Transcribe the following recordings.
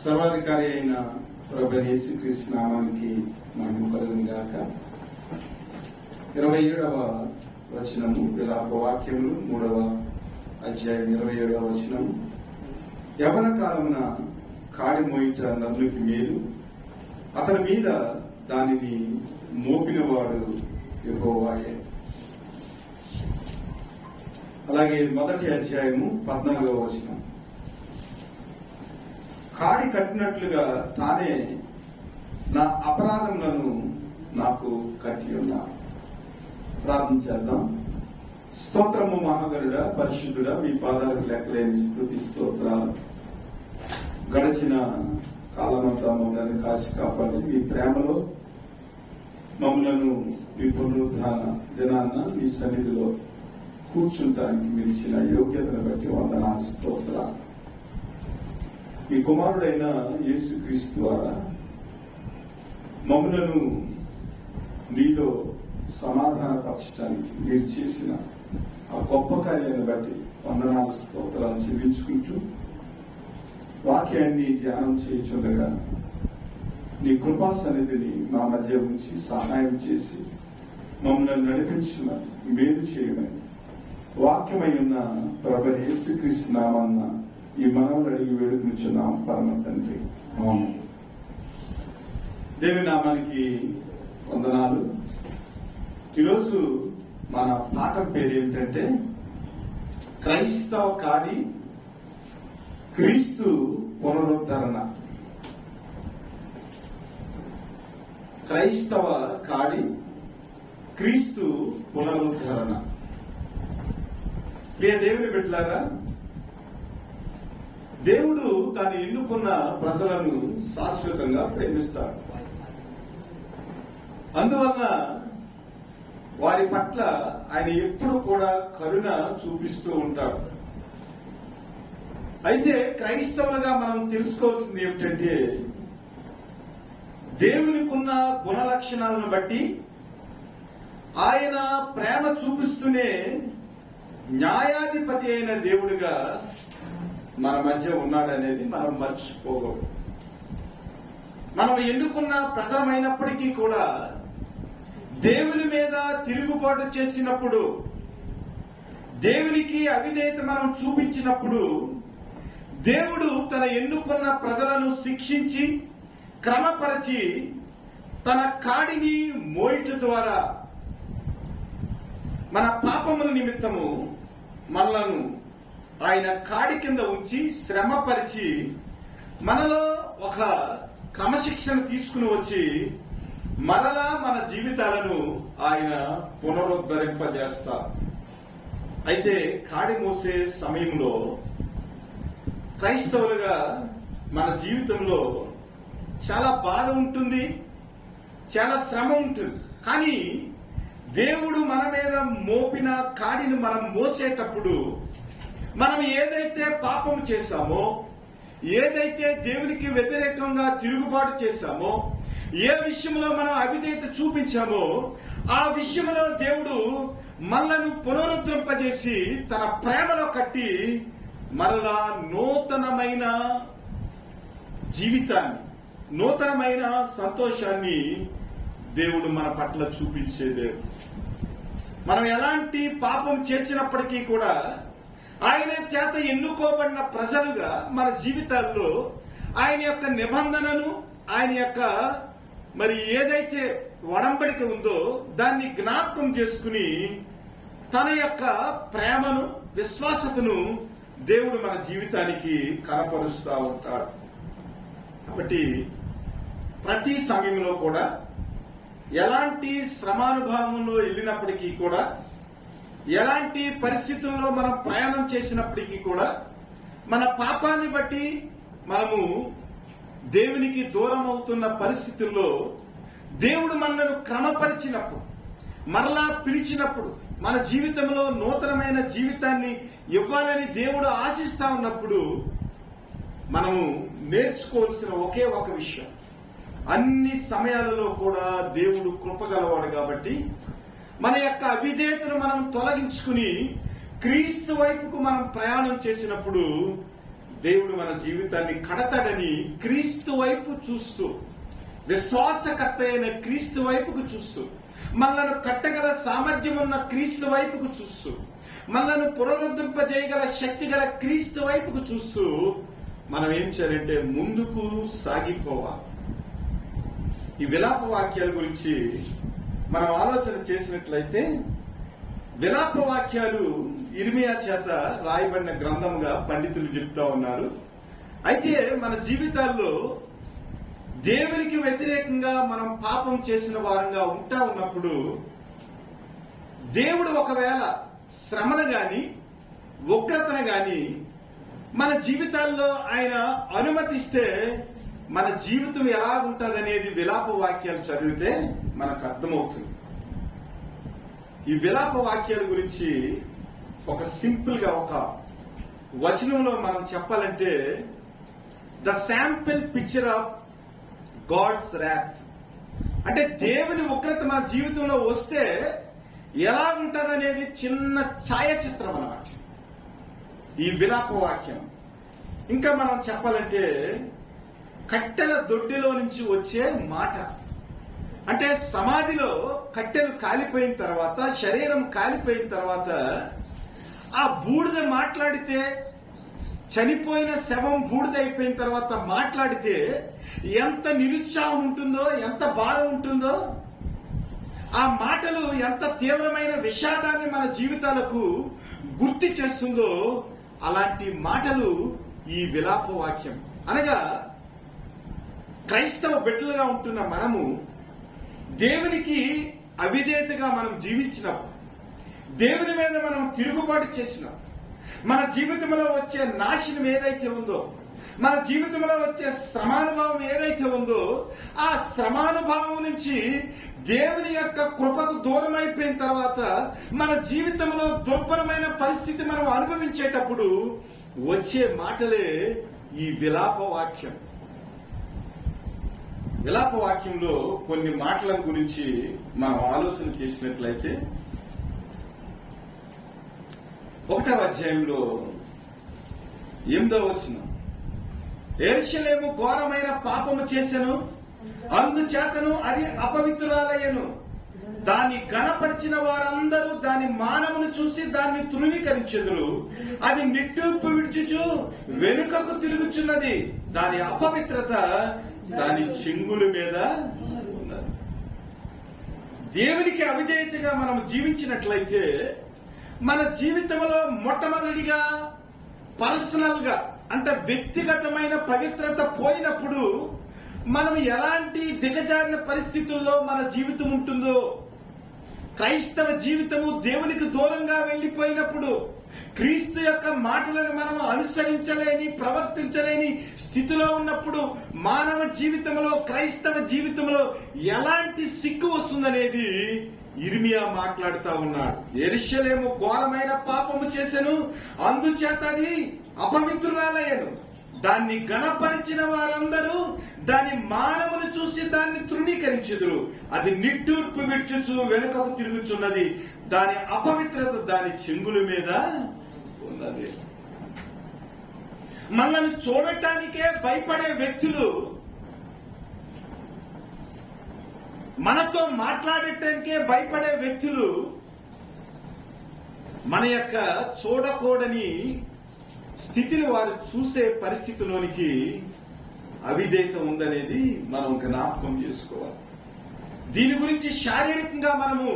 సర్వాధికారి అయిన ప్రభువైన యేసుక్రీస్తు నామానికి మహిమ కలుగును గాక. 27వ వచనము విలాప వాక్యములు 3వ అధ్యాయం 27వ వచనము. యవన కాలమున కాడి మోయిట నరునికి మేలు, అతని మీద దానిని మోపినవాడు యెహోవాయే. అలాగే 1వ అధ్యాయము 14వ వచనం. కాడి కట్టినట్లుగా తానే నా అపరాధములను నాకు కట్టి ఉన్నా. ప్రార్థన చేద్దాం. స్తోత్రము మహాగరుడా, పరిశుద్ధుడా, మీ పాదాలకు లెక్కలేని స్తుతి స్తోత్రాలు. గడిచిన కాలమంతా మమ్మల్ని కాచి కాపాడి మీ ప్రేమలో మమ్మలను మీ పునరుద్ధాన దినాన్న మీ సన్నిధిలో కూర్చుంటానికి మీరు ఇచ్చిన యోగ్యతను బట్టి వందనాలు స్తోత్రాలు. మీ కుమారుడైన యేసుక్రీస్తు ద్వారా మమ్మలను నీలో సమాధానపరచడానికి మీరు చేసిన ఆ గొప్ప కార్యాన్ని బట్టి వందనాలు స్తోత్రాలు చెల్లించుకుంటూ వాక్యాన్ని ధ్యానం చేయించుండగా నీ కృపా సన్నిధిని మా మధ్య ఉంచి సహాయం చేసి మమ్మల్ని నడిపించమని మేలు చేయమని వాక్యమై ఉన్న ప్రభువైన యేసుక్రీస్తు నామమున ఈ మనవులు అడిగి వేడుకుంటున్నాం పరమ తండ్రి. అవును. దేవుని నామానికి వందనాలు. ఈరోజు మన పాఠం పేరు ఏమిటంటే క్రైస్తవ కాడి క్రీస్తు పునరుద్ధరణ. క్రైస్తవ కాడి క్రీస్తు పునరుద్ధరణ. ప్రియ దేవుని బిడ్డలారా, దేవుడు తాను ఎన్నుకున్న ప్రజలను శాశ్వతంగా ప్రేమిస్తాడు. అందువల్ల వారి పట్ల ఆయన ఎప్పుడు కూడా కరుణ చూపిస్తూ ఉంటాడు. అయితే క్రైస్తవులుగా మనం తెలుసుకోవాల్సింది ఏమిటంటే దేవునికున్న గుణ లక్షణాలను బట్టి ఆయన ప్రేమ చూపిస్తూనే న్యాయాధిపతి అయిన దేవుడిగా మన మధ్య ఉన్నాడనేది మనం మర్చిపోకూడదు. మనం ఎన్నుకున్న ప్రజలమైనప్పటికీ కూడా దేవుని మీద తిరుగుబాటు చేసినప్పుడు, దేవునికి అవిధేయత మనం చూపించినప్పుడు దేవుడు తన ఎన్నుకున్న ప్రజలను శిక్షించి క్రమపరిచి తన కాడిని మోయిట ద్వారా మన పాపముల నిమిత్తము మనలను ఆయన కాడి కింద ఉంచి శ్రమపరిచి మనలో ఒక క్రమశిక్షణ తీసుకుని వచ్చి మరలా మన జీవితాలను ఆయన పునరుద్ధరింపజేస్తారు. అయితే కాడి మోసే సమయంలో క్రైస్తవులుగా మన జీవితంలో చాలా బాధ ఉంటుంది, చాలా శ్రమ ఉంటుంది. కానీ దేవుడు మన మీద మోపిన కాడిని మనం మోసేటప్పుడు మనం ఏదైతే పాపం చేశామో, ఏదైతే దేవునికి వ్యతిరేకంగా తిరుగుబాటు చేశామో, ఏ విషయంలో మనం అవిధేయత చూపించామో ఆ విషయంలో దేవుడు మనలను పునరుద్ధరింపజేసి తన ప్రేమలో కట్టి మరలా నూతనమైన జీవితాన్ని, నూతనమైన సంతోషాన్ని దేవుడు మన పట్ల చూపించే దేవుడు. మనం ఎలాంటి పాపం చేసినప్పటికీ కూడా ఆయన చేత ఎన్నుకోబడిన ప్రజలుగా మన జీవితాల్లో ఆయన యొక్క నిబంధనను, ఆయన యొక్క మరి ఏదైతే ఒడంబడిక ఉందో దాన్ని జ్ఞాపకం చేసుకుని తన యొక్క ప్రేమను, విశ్వాసతను దేవుడు మన జీవితానికి కనపరుస్తూ ఉంటాడు. కాబట్టి ప్రతి సమయంలో కూడా ఎలాంటి శ్రమానుభవంలో వెళ్ళినప్పటికీ కూడా, ఎలాంటి పరిస్థితుల్లో మనం ప్రయాణం చేసినప్పటికీ కూడా మన పాపాన్ని బట్టి మనము దేవునికి దూరం అవుతున్న పరిస్థితుల్లో దేవుడు మనల్ని క్రమపరిచినప్పుడు, మరలా పిలిచినప్పుడు, మన జీవితంలో నూతనమైన జీవితాన్ని ఇవ్వాలని దేవుడు ఆశిస్తా ఉన్నప్పుడు మనము నేర్చుకోవాల్సిన ఒకే ఒక విషయం, అన్ని సమయాలలో కూడా దేవుడు కృపగలవాడు. కాబట్టి మన యొక్క అవిధేయతను మనం తొలగించుకుని క్రీస్తు వైపుకు మనం ప్రయాణం చేసినప్పుడు దేవుడు మన జీవితాన్ని కడతాడని క్రీస్తు వైపు చూస్తూ, విశ్వాసకర్త అయిన క్రీస్తు వైపుకు చూస్తూ, మనలను కట్టగల సామర్థ్యం ఉన్న క్రీస్తు వైపుకు చూస్తూ, మనలను పునరుద్ధరింపజేయగల శక్తి గల క్రీస్తు వైపుకు చూస్తూ మనం ఏం చేయాలంటే ముందుకు సాగిపోవాలి. ఈ విలాప వాక్యాల గురించి మనం ఆలోచన చేసినట్లయితే, విలాప వాక్యాలు ఇర్మియా చేత రాయబడిన గ్రంథంగా పండితులు చెప్తా ఉన్నారు. అయితే మన జీవితాల్లో దేవునికి వ్యతిరేకంగా మనం పాపం చేసిన వారంగా ఉంటా ఉన్నప్పుడు, దేవుడు ఒకవేళ శ్రమను గాని ఉగ్రతను గాని మన జీవితాల్లో ఆయన అనుమతిస్తే మన జీవితం ఎలా ఉంటుందనేది విలాప వాక్యాలు చదివితే మనకు అర్థమవుతుంది. ఈ విలాప వాక్యాల గురించి ఒక సింపుల్ గా ఒక వచనంలో మనం చెప్పాలంటే, the sample picture of god's wrath. అంటే దేవుని ఉగ్రత మన జీవితంలో వస్తే ఎలా ఉంటుందనేది చిన్న ఛాయాచిత్రం అన్నమాట ఈ విలాప వాక్యం. ఇంకా మనం చెప్పాలంటే, కట్టెల దొడ్డిలో నుంచి వచ్చే మాట. అంటే సమాధిలో కట్టెలు కాలిపోయిన తర్వాత, శరీరం కాలిపోయిన తర్వాత ఆ బూడిద మాట్లాడితే, చనిపోయిన శవం బూడిద అయిపోయిన తర్వాత మాట్లాడితే ఎంత నిరుత్సాహం ఉంటుందో, ఎంత బాధ ఉంటుందో, ఆ మాటలు ఎంత తీవ్రమైన విషాదాన్ని మన జీవితాలకు గుర్తు చేస్తుందో, అలాంటి మాటలు ఈ విలాప వాక్యం. అనగా క్రైస్తవ బిడ్డలుగా ఉంటున్న మనము దేవునికి అవిధేయతగా మనం జీవించినప్పుడు, దేవుని మీద మనం తిరుగుబాటు చేసినప్పుడు, మన జీవితంలో వచ్చే నాశనం ఏదైతే ఉందో, మన జీవితంలో వచ్చే శ్రమానుభవం ఏదైతే ఉందో, ఆ శ్రమానుభవం నుంచి దేవుని యొక్క కృపకు దూరం అయిపోయిన తర్వాత మన జీవితంలో దుర్భరమైన పరిస్థితి మనం అనుభవించేటప్పుడు వచ్చే మాటలే ఈ విలాప వాక్యం. విలాప వాక్యంలో కొన్ని మాటల గురించి మనం ఆలోచన చేసినట్లయితే, 1వ అధ్యాయంలో 8వ వచనం, యెరూషలేము ఘోరమైన పాపము చేసెను, అందుచేతను అది అపవిత్రురాలయ్యెను. దాన్ని ఘనపరిచిన వారందరూ దాని మానమును చూసి దాన్ని తృణీకరించెదరు. అది నిట్టూర్పు విడిచుచు వెనుకకు తిరుగుచున్నది. దాని అపవిత్రత దాని చెంగుల మీద ఉన్నది. దేవునికి అవిధేయతగా మనం జీవించినట్లయితే మన జీవితంలో మొట్టమొదటిగా పర్సనల్ గా, అంటే వ్యక్తిగతమైన పవిత్రత పోయినప్పుడు మనం ఎలాంటి దిగజారిన పరిస్థితుల్లో మన జీవితం ఉంటుందో, క్రైస్తవ జీవితము దేవునికి దూరంగా వెళ్లిపోయినప్పుడు, క్రీస్తు యొక్క మాటలను మనం అనుసరించలేని, ప్రవర్తించలేని స్థితిలో ఉన్నప్పుడు మానవ జీవితంలో, క్రైస్తవ జీవితంలో ఎలాంటి సిగ్గు వస్తుందనేది ఇర్మియా మాట్లాడుతా ఉన్నాడు. యెరూషలేము ఘోరమైన పాపము చేసెను, అందుచేత అది అపవిత్రురాలయ్యెను. దాన్ని ఘనపరిచిన వారందరూ దాని మానవును చూసి దాన్ని తృణీకరించెదరు. అది నిట్టూర్పు విడ్చుచు వెనుకకు తిరుగుచున్నది. దాని అపవిత్రత దాని చెంగుల మీద ఉన్నది. మనల్ని చూడటానికే భయపడే వ్యక్తులు, మనతో మాట్లాడటానికే భయపడే వ్యక్తులు మన యొక్క చూడకూడని స్థితిని వారు చూసే పరిస్థితిలోనికి అవిధేయత ఉందనేది మనం జ్ఞాపకం చేసుకోవాలి. దీని గురించి శారీరకంగా మనము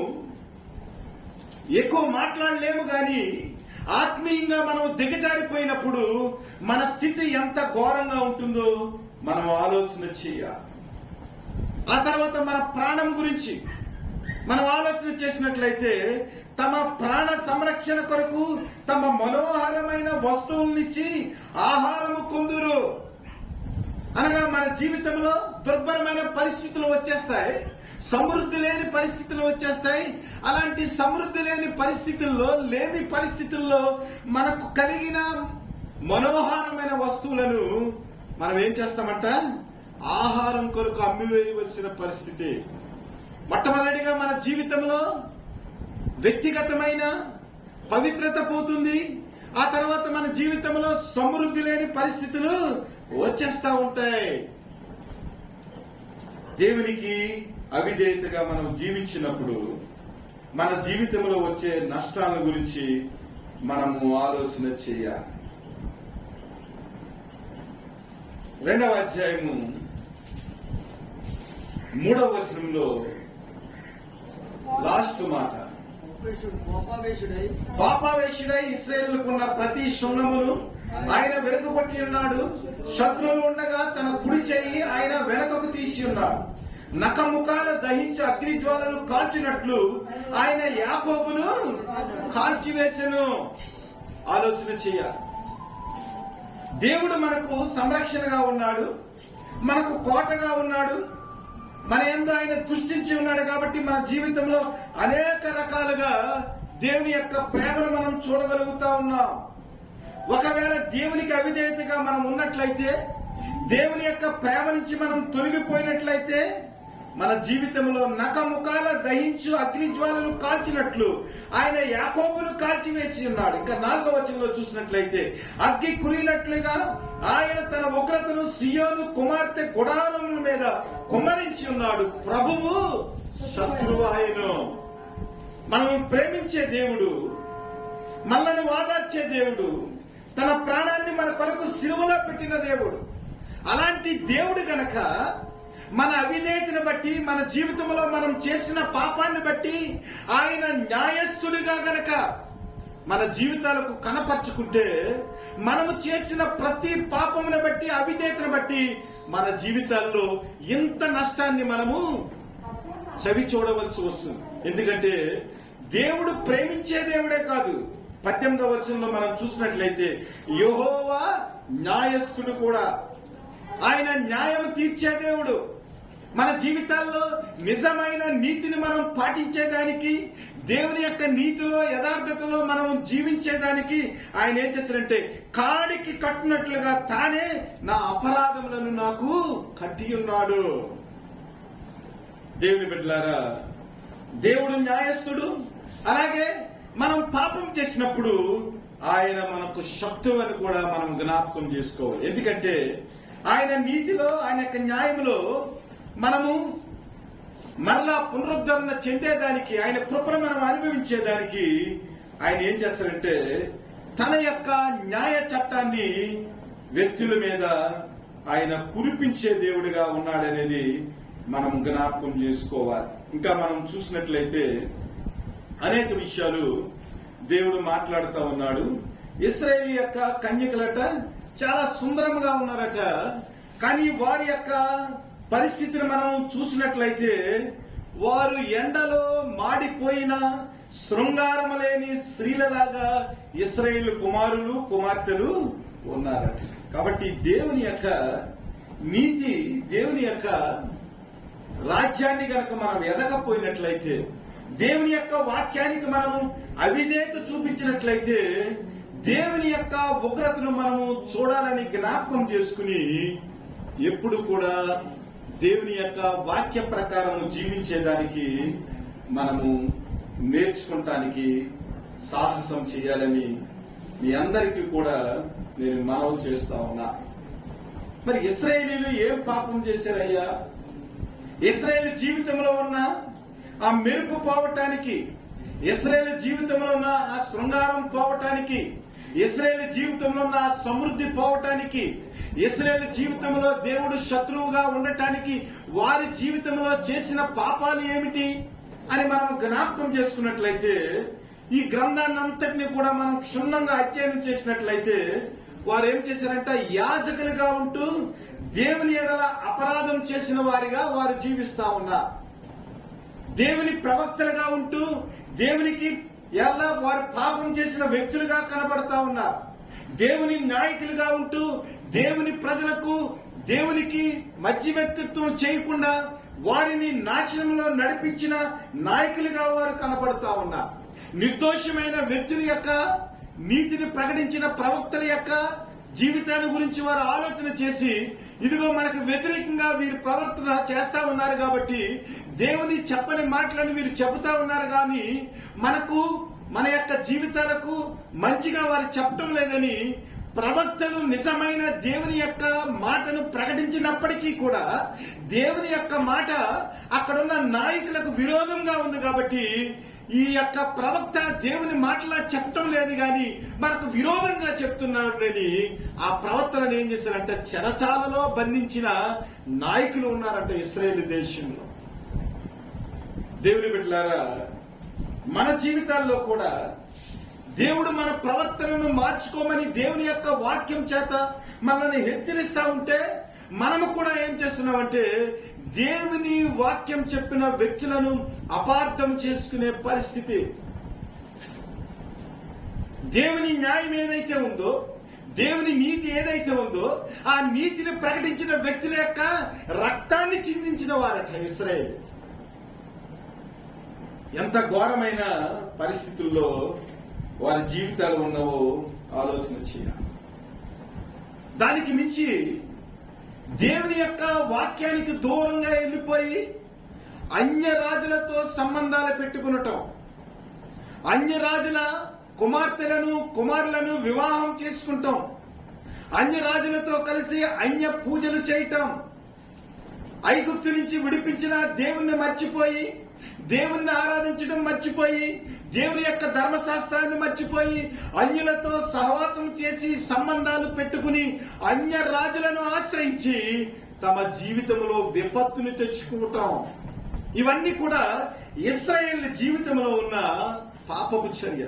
ఎక్కువ మాట్లాడలేము, కానీ ఆత్మీయంగా మనం దిగజారిపోయినప్పుడు మన స్థితి ఎంత ఘోరంగా ఉంటుందో మనం ఆలోచన చేయాలి. ఆ తర్వాత మన ప్రాణం గురించి మనం ఆలోచన చేసినట్లయితే, తమ ప్రాణ సంరక్షణ కొరకు తమ మనోహరమైన వస్తువులనిచ్చి ఆహారము కొందురు. అనగా మన జీవితంలో దుర్భరమైన పరిస్థితులు వచ్చేస్తాయి, సమృద్ధి లేని పరిస్థితులు వచ్చేస్తాయి. అలాంటి సమృద్ధి లేని పరిస్థితుల్లో, లేని పరిస్థితుల్లో మనకు కలిగిన మనోహరమైన వస్తువులను మనం ఏం చేస్తామంట, ఆహారం కొరకు అమ్మివేయవలసిన పరిస్థితి. మొట్టమొదటిగా మన జీవితంలో వ్యక్తిగతమైన పవిత్రత పోతుంది, ఆ తర్వాత మన జీవితంలో సమృద్ధి లేని పరిస్థితులు వచ్చేస్తా ఉంటాయి. దేవునికి అవిధేయతగా మనం జీవించినప్పుడు మన జీవితంలో వచ్చే నష్టాల గురించి మనము ఆలోచన చేయాలి. 2వ అధ్యాయము 3వ వచనంలో లాస్ట్ మాట, పాపావేశుడై ఇశ్రాయేలుకున్న ప్రతి శృంగమును ఆయన వెనుకబట్టి ఉన్నాడు. శత్రువులు ఉండగా తన కుడి చెయ్యి ఆయన వెనకకు తీసి ఉన్నాడు. నఖముఖాల దహించి అగ్ని జ్వాలలు కాల్చినట్లు ఆయన యాకోబును కాల్చివేసెను. ఆలోచన చేయాలి. దేవుడు మనకు సంరక్షణగా ఉన్నాడు, మనకు కోటగా ఉన్నాడు, మన యందు ఆయన దృష్టించి ఉన్నాడు. కాబట్టి మన జీవితంలో అనేక రకాలుగా దేవుని యొక్క ప్రేమను మనం చూడగలుగుతా ఉన్నాం. ఒకవేళ దేవునికి అవిధేయతగా మనం ఉన్నట్లయితే, దేవుని యొక్క ప్రేమ నుంచి మనం తొలగిపోయినట్లయితే, మన జీవితంలో నఖముఖాల దహించు అగ్ని జ్వాలలు కాల్చినట్లు ఆయన యాకోబును కాల్చివేసి ఉన్నాడు. ఇంకా 4వ వచనంలో చూసినట్లయితే, అగ్గి కురినట్లుగా ఆయన తన ఉగ్రతను సియోను కుమార్తె గుడారముల మీద కుమ్మరించి ఉన్నాడు. ప్రభువు శత్రువు ఆయను. మనల్ని ప్రేమించే దేవుడు, మనల్ని వాదార్చే దేవుడు, తన ప్రాణాన్ని మన కొరకు సిలువలో పెట్టిన దేవుడు. అలాంటి దేవుడు గనక మన అవిధేయతను బట్టి, మన జీవితంలో మనం చేసిన పాపాన్ని బట్టి ఆయన న్యాయస్థుడిగా గనక మన జీవితాలకు కనపరుచుకుంటే, మనము చేసిన ప్రతి పాపమును బట్టి, అవిధేయతను బట్టి మన జీవితాల్లో ఇంత నష్టాన్ని మనము చవి చూడవలసి వస్తుంది. ఎందుకంటే దేవుడు ప్రేమించే దేవుడే కాదు. 18వ వచనంలో మనం చూసినట్లయితే, యెహోవా న్యాయస్థుడు కూడా, ఆయన న్యాయం తీర్చే దేవుడు. మన జీవితాల్లో నిజమైన నీతిని మనం పాటించేదానికి, దేవుని యొక్క నీతిలో యథార్థతలో మనం జీవించేదానికి ఆయన ఏం చేశారంటే, కాడికి కట్టినట్లుగా తానే నా అపరాధములను నాకు కట్టి ఉన్నాడు. దేవుని బిడ్డలారా, దేవుడు న్యాయస్థుడు. అలాగే మనం పాపం చేసినప్పుడు ఆయన మనకు శత్రువు అని కూడా మనం జ్ఞాపకం చేసుకోవాలి. ఎందుకంటే ఆయన నీతిలో, ఆయన యొక్క న్యాయంలో మనము మరలా పునరుద్ధరణ చెందేదానికి, ఆయన కృపను మనం అనుభవించేదానికి ఆయన ఏం చేస్తారంటే, తన యొక్క న్యాయ చట్టాన్ని వ్యక్తుల మీద ఆయన కురిపించే దేవుడిగా ఉన్నాడనేది మనం జ్ఞాపకం చేసుకోవాలి. ఇంకా మనం చూసినట్లయితే అనేక విషయాలు దేవుడు మాట్లాడుతూ ఉన్నాడు. ఇశ్రాయేలు యొక్క కన్యకలట చాలా సుందరంగా ఉన్నారట. కానీ వారి యొక్క పరిస్థితిని మనం చూసినట్లయితే, వారు ఎండలో మాడిపోయిన శృంగారము లేని స్త్రీలలాగా ఇశ్రాయేలు కుమారులు కుమార్తెలు ఉన్నారట. కాబట్టి దేవుని యొక్క నీతి, దేవుని యొక్క రాజ్యాన్ని గనక మనం ఎదగపోయినట్లయితే, దేవుని యొక్క వాక్యానికి మనము అవిధేయత చూపించినట్లయితే, దేవుని యొక్క ఉగ్రతను మనము చూడాలని జ్ఞాపకం చేసుకుని ఎప్పుడు కూడా దేవుని యొక్క వాక్య ప్రకారము జీవించేదానికి మనము నేర్చుకోవటానికి సాహసం చేయాలని మీ అందరికీ కూడా నేను మనవి చేస్తా ఉన్నా. మరి ఇశ్రాయేలీలు ఏం పాపం చేశారయ్యా? ఇశ్రాయేలు జీవితంలో ఉన్న ఆ మెరుపు పోవటానికి, ఇశ్రాయేలు జీవితంలో ఉన్న ఆ శృంగారం పోవటానికి, ఇశ్రాయేలు జీవితంలో ఉన్న ఆ సమృద్ధి పోవటానికి, ఇశ్రాయేలు జీవితంలో దేవుడు శత్రువుగా ఉండటానికి వారి జీవితంలో చేసిన పాపాలు ఏమిటి అని మనం జ్ఞాపకం చేసుకున్నట్లయితే, ఈ గ్రంథాన్ని అంతటినీ కూడా మనం క్షుణ్ణంగా అధ్యయనం చేసినట్లయితే, వారు ఏం చేశారంటే, యాజకులుగా ఉంటూ దేవుని ఎడల అపరాధం చేసిన వారిగా వారు జీవిస్తా ఉన్నారు. దేవుని ప్రవక్తలుగా ఉంటూ దేవునికి ఎలా వారు పాపం చేసిన వ్యక్తులుగా కనబడతా ఉన్నారు. దేవుని నాయకులుగా ఉంటూ దేవుని ప్రజలకు, దేవునికి మధ్యవర్తిత్వం చేయకుండా వారిని నాశనంలో నడిపించిన నాయకులుగా వారు కనబడతా ఉన్నారు. నిర్దోషమైన వ్యక్తుల యొక్క నీతిని ప్రకటించిన ప్రవక్తల యొక్క జీవితాన్ని గురించి వారు ఆలోచన చేసి, ఇదిగో మనకు వ్యతిరేకంగా వీరు ప్రవర్తన చేస్తా ఉన్నారు కాబట్టి దేవుని చెప్పని మాటలను వీరు చెబుతా ఉన్నారు. కానీ మనకు మన యొక్క జీవితాలకు మంచిగా వారు చెప్పడం లేదని ప్రవక్తలు నిజమైన దేవుని యొక్క మాటను ప్రకటించినప్పటికీ కూడా దేవుని యొక్క మాట అక్కడున్న నాయకులకు విరోధంగా ఉంది కాబట్టి ఈ యొక్క ప్రవక్త దేవుని మాటలా చెప్పటం లేదు గాని మనకు విరోధంగా చెప్తున్నారు అని ఆ ప్రవక్తలను ఏం చేశారంటే చెరచాలలో బంధించిన నాయకులు ఉన్నారంట ఇశ్రాయేలు దేశంలో. దేవుని బిడ్డలారా, మన జీవితాల్లో కూడా దేవుడు మన ప్రవర్తనను మార్చుకోమని దేవుని యొక్క వాక్యం చేత మనల్ని హెచ్చరిస్తా ఉంటే మనము కూడా ఏం చేస్తున్నామంటే దేవుని వాక్యం చెప్పిన వ్యక్తులను అపార్థం చేసుకునే పరిస్థితి. దేవుని న్యాయం ఏదైతే ఉందో, దేవుని నీతి ఏదైతే ఉందో ఆ నీతిని ప్రకటించిన వ్యక్తుల యొక్క రక్తాన్ని చిందించిన వారట ఇశ్రాయేలు. ఎంత ఘోరమైన పరిస్థితుల్లో వారి జీవితాలు ఉన్నవో ఆలోచన చేయాలి. దానికి మించి దేవుని యొక్క వాక్యానికి దూరంగా వెళ్ళిపోయి అన్యరాజులతో సంబంధాలు పెట్టుకునటం, అన్యరాజుల కుమార్తెలను కుమారులను వివాహం చేసుకుంటాం, అన్యరాజులతో కలిసి అన్య పూజలు చేయటం, ఐగుప్తు నుంచి విడిపించిన దేవుణ్ణి మర్చిపోయి దేవుణ్ణి ఆరాధించడం మర్చిపోయి దేవుని యొక్క ధర్మశాస్త్రాన్ని మర్చిపోయి అన్యులతో సహవాసం చేసి సంబంధాలు పెట్టుకుని అన్య రాజులను ఆశ్రయించి తమ జీవితంలో విపత్తుని తెచ్చుకుంటాం. ఇవన్నీ కూడా ఇశ్రాయేల్ జీవితంలో ఉన్న పాపపు చర్య.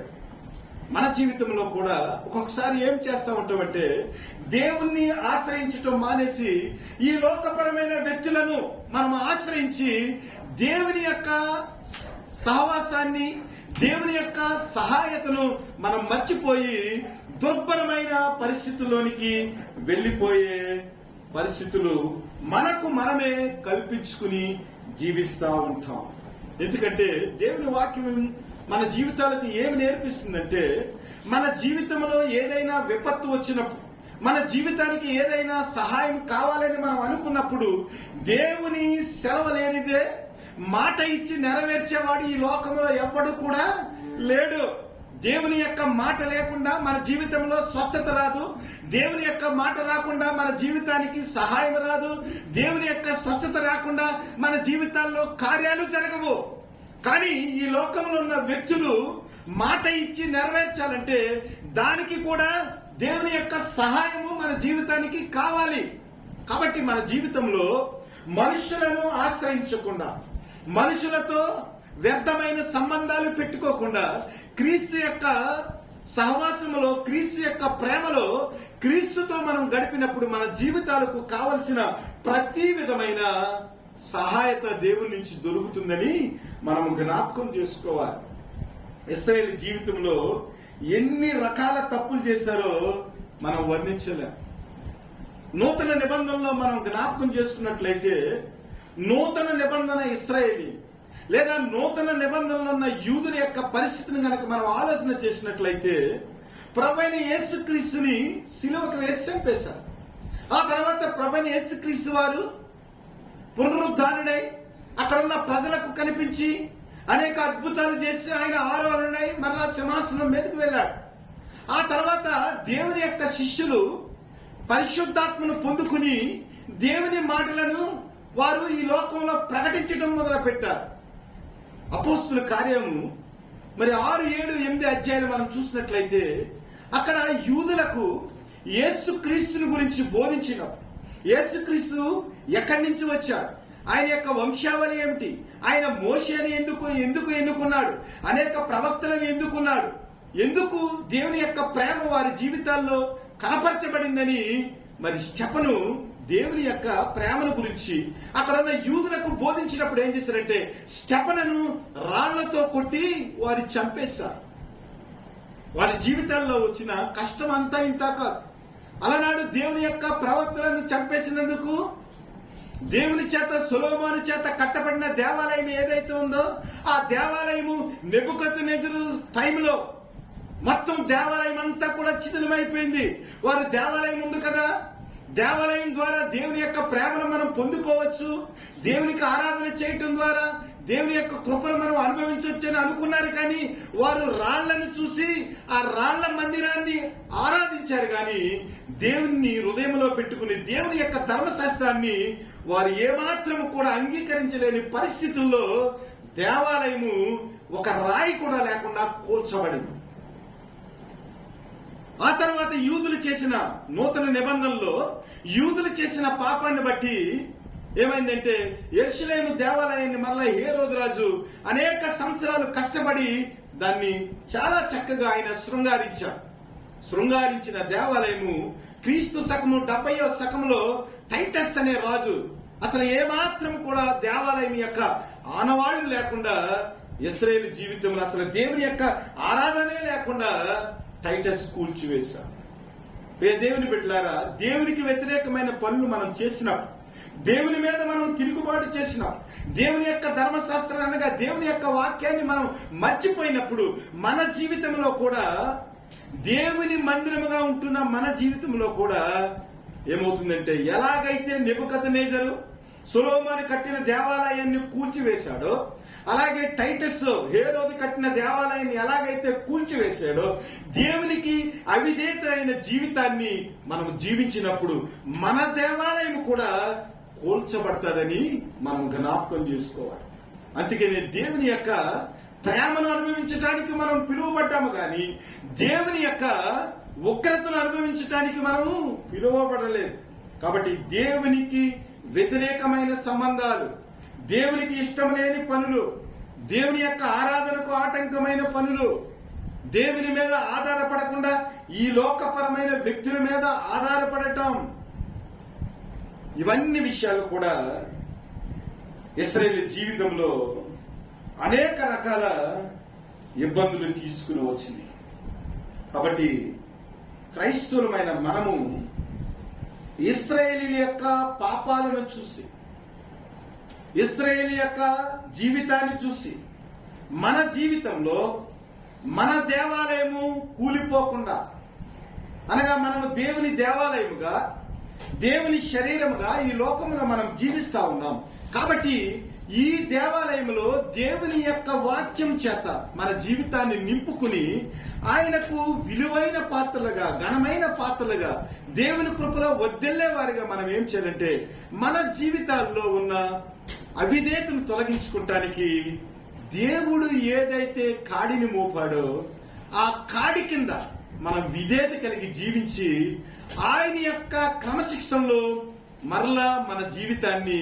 మన జీవితంలో కూడా ఒక్కొక్కసారి ఏం చేస్తా ఉంటామంటే దేవుణ్ణి ఆశ్రయించటం మానేసి ఈ లోకపరమైన వ్యక్తులను మనం ఆశ్రయించి దేవుని యొక్క సహవాసాన్ని, దేవుని యొక్క సహాయతను మనం మర్చిపోయి దుర్భరమైన పరిస్థితుల్లోనికి వెళ్లిపోయే పరిస్థితులు మనకు మనమే కల్పించుకుని జీవిస్తా ఉంటాం. ఎందుకంటే దేవుని వాక్యం మన జీవితాలకు ఏమి నేర్పిస్తుందంటే మన జీవితంలో ఏదైనా విపత్తు వచ్చినప్పుడు, మన జీవితానికి ఏదైనా సహాయం కావాలని మనం అనుకున్నప్పుడు దేవుని సెలవు లేనిదే మాట ఇచ్చి నెరవేర్చేవాడు ఈ లోకంలో ఎవ్వడు కూడా లేడు. దేవుని యొక్క మాట లేకుండా మన జీవితంలో స్వస్థత రాదు. దేవుని యొక్క మాట రాకుండా మన జీవితానికి సహాయం రాదు. దేవుని యొక్క స్వస్థత రాకుండా మన జీవితాల్లో కార్యాలు జరగవు. కానీ ఈ లోకంలో ఉన్న వ్యక్తులు మాట ఇచ్చి నెరవేర్చాలంటే దానికి కూడా దేవుని యొక్క సహాయము మన జీవితానికి కావాలి. కాబట్టి మన జీవితంలో మనుషులను ఆశ్రయించకుండా, మనుషులతో వ్యర్థమైన సంబంధాలు పెట్టుకోకుండా క్రీస్తు యొక్క సహవాసములో, క్రీస్తు యొక్క ప్రేమలో క్రీస్తుతో మనం గడిపినప్పుడు మన జీవితాలకు కావలసిన ప్రతి విధమైన సహాయత దేవుని నుంచి దొరుకుతుందని మనం జ్ఞాపకం చేసుకోవాలి. ఇశ్రాయేలు జీవితంలో ఎన్ని రకాల తప్పులు చేశారో మనం వర్ణించలేం. నూతన నిబంధనలో మనం జ్ఞాపకం చేసుకున్నట్లయితే నూతన నిబంధన ఇశ్రాయేలీ లేదా నూతన నిబంధనలో ఉన్న యూదుల యొక్క పరిస్థితిని కనుక మనం ఆలోచన చేసినట్లయితే ప్రభువైన యేసుక్రీస్తుని సిలువకు వేసి చంపేశారు. ఆ తర్వాత ప్రభువైన యేసుక్రీస్తు వారు పునరుద్ధానుడై అక్కడ ఉన్న ప్రజలకు కనిపించి అనేక అద్భుతాలు చేసి ఆయన ఆరోహణై మరలా సింహాసనం మీదకి వెళ్ళాడు. ఆ తర్వాత దేవుని యొక్క శిష్యులు పరిశుద్ధాత్మను పొందుకుని దేవుని మాటలను వారు ఈ లోకంలో ప్రకటించడం మొదలు పెట్టారు. అపోస్తుల కార్యము 6, 7, 8 అధ్యాయాలు మనం చూసినట్లయితే అక్కడ యూదులకు యేసుక్రీస్తుని గురించి బోధించినప్పుడు యేసుక్రీస్తు ఎక్కడి నుంచి వచ్చాడు, ఆయన యొక్క వంశావళి ఏమిటి, ఆయన మోషేని ఎందుకు ఎన్నుకున్నాడు, అనేక ప్రవక్తలను ఎన్నుకున్నాడు, ఎందుకు దేవుని యొక్క ప్రేమ వారి జీవితాల్లో కనపరచబడిందని స్టెఫను దేవుని యొక్క ప్రేమను గురించి అక్కడ ఉన్న యూదులకు బోధించినప్పుడు ఏం చేశారంటే స్టెఫనును రాళ్లతో కొట్టి వారి చంపేశారు. వారి జీవితాల్లో వచ్చిన కష్టం అంతా ఇంత కాదు. అలనాడు దేవుని యొక్క ప్రవక్తలను చంపేసినందుకు దేవుని చేత సొలొమోను చేత కట్టబడిన దేవాలయం ఏదైతే ఉందో ఆ దేవాలయము నెబుకద్నెజరు టైంలో మొత్తం దేవాలయం అంతా కూడా చిదిలమైపోయింది. వారు దేవాలయం ఉంది కదా, దేవాలయం ద్వారా దేవుని యొక్క ప్రేమను మనం పొందుకోవచ్చు, దేవునికి ఆరాధన చేయటం ద్వారా దేవుని యొక్క కృపను మనం అనుభవించవచ్చని అనుకున్నారు, కానీ వారు రాళ్లను చూసి ఆ రాళ్ల మందిరాన్ని ఆరాధించారు, కానీ దేవుని హృదయంలో పెట్టుకుని దేవుని యొక్క ధర్మశాస్త్రాన్ని వారు ఏమాత్రం కూడా అంగీకరించలేని పరిస్థితుల్లో దేవాలయము ఒక రాయి కూడా లేకుండా కూల్చబడింది. ఆ తర్వాత యూదులు చేసిన నూతన నిబంధనలో యూదులు చేసిన పాపాన్ని బట్టి ఏమైందంటే యెరూషలేము దేవాలయాన్ని మరలా హేరోదు రాజు అనేక సంవత్సరాలు కష్టపడి దాన్ని చాలా చక్కగా ఆయన శృంగారించిన దేవాలయము క్రీస్తు శకము 70వ శకంలో టైటస్ అనే రాజు అసలు ఏమాత్రం కూడా దేవాలయం యొక్క ఆనవాళ్లు లేకుండా ఇశ్రాయేలు జీవితంలో అసలు దేవుని యొక్క ఆరాధనే లేకుండా టైటస్ కూల్చివేశారు. దేవుని బిడ్డలారా, దేవునికి వ్యతిరేకమైన పనులు మనం చేసినప్పుడు, దేవుని మీద మనం తిరుగుబాటు చేసినాం, దేవుని యొక్క ధర్మశాస్త్రం అనగా దేవుని యొక్క వాక్యాన్ని మనం మర్చిపోయినప్పుడు మన జీవితంలో కూడా, దేవుని మందిరముగా ఉంటున్న మన జీవితంలో కూడా ఏమవుతుందంటే, ఎలాగైతే నెబుకద్నెజరు సొలొమోను కట్టిన దేవాలయాన్ని కూల్చివేశాడో, అలాగే టైటస్ హేరోదు కట్టిన దేవాలయాన్ని ఎలాగైతే కూల్చివేశాడో, దేవునికి అవిధేయత అయిన జీవితాన్ని మనం జీవించినప్పుడు మన దేవాలయం కూడా కూల్చబడతాదని మనం జ్ఞాపకం చేసుకోవాలి. అందుకని దేవుని యొక్క ప్రేమను అనుభవించడానికి మనం పిలువబడ్డాము, కానీ దేవుని యొక్క ఉగ్రతను అనుభవించడానికి మనము పిలువబడలేదు. కాబట్టి దేవునికి వ్యతిరేకమైన సంబంధాలు, దేవునికి ఇష్టం లేని పనులు, దేవుని యొక్క ఆరాధనకు ఆటంకమైన పనులు, దేవుని మీద ఆధారపడకుండా ఈ లోకపరమైన వ్యక్తుల మీద ఆధారపడటం, ఇవన్నీ విషయాలు కూడా ఇశ్రాయేలు జీవితంలో అనేక రకాల ఇబ్బందులు తీసుకుని వచ్చింది. కాబట్టి క్రైస్తవులమైన మనము ఇశ్రాయేలీయుల యొక్క పాపాలను చూసి, ఇశ్రాయేలు యొక్క జీవితాన్ని చూసి మన జీవితంలో మన దేవాలయము కూలిపోకుండా, అనగా మనము దేవుని దేవాలయముగా, దేవుని శరీరముగా ఈ లోకములో మనం జీవిస్తా ఉన్నాం. కాబట్టి ఈ దేవాలయంలో దేవుని యొక్క వాక్యం చేత మన జీవితాన్ని నింపుకుని ఆయనకు విలువైన పాత్రలుగా, ఘనమైన పాత్రలుగా, దేవుని కృపలో వర్ధిల్లే వారిగా మనం ఏం చేయాలంటే, మన జీవితాల్లో ఉన్న అవిధేయతను తొలగించుకోవటానికి దేవుడు ఏదైతే కాడిని మోపాడో ఆ కాడి కింద మనం విధేయత కలిగి జీవించి ఆయన యొక్క క్రమశిక్షణలో మరలా మన జీవితాన్ని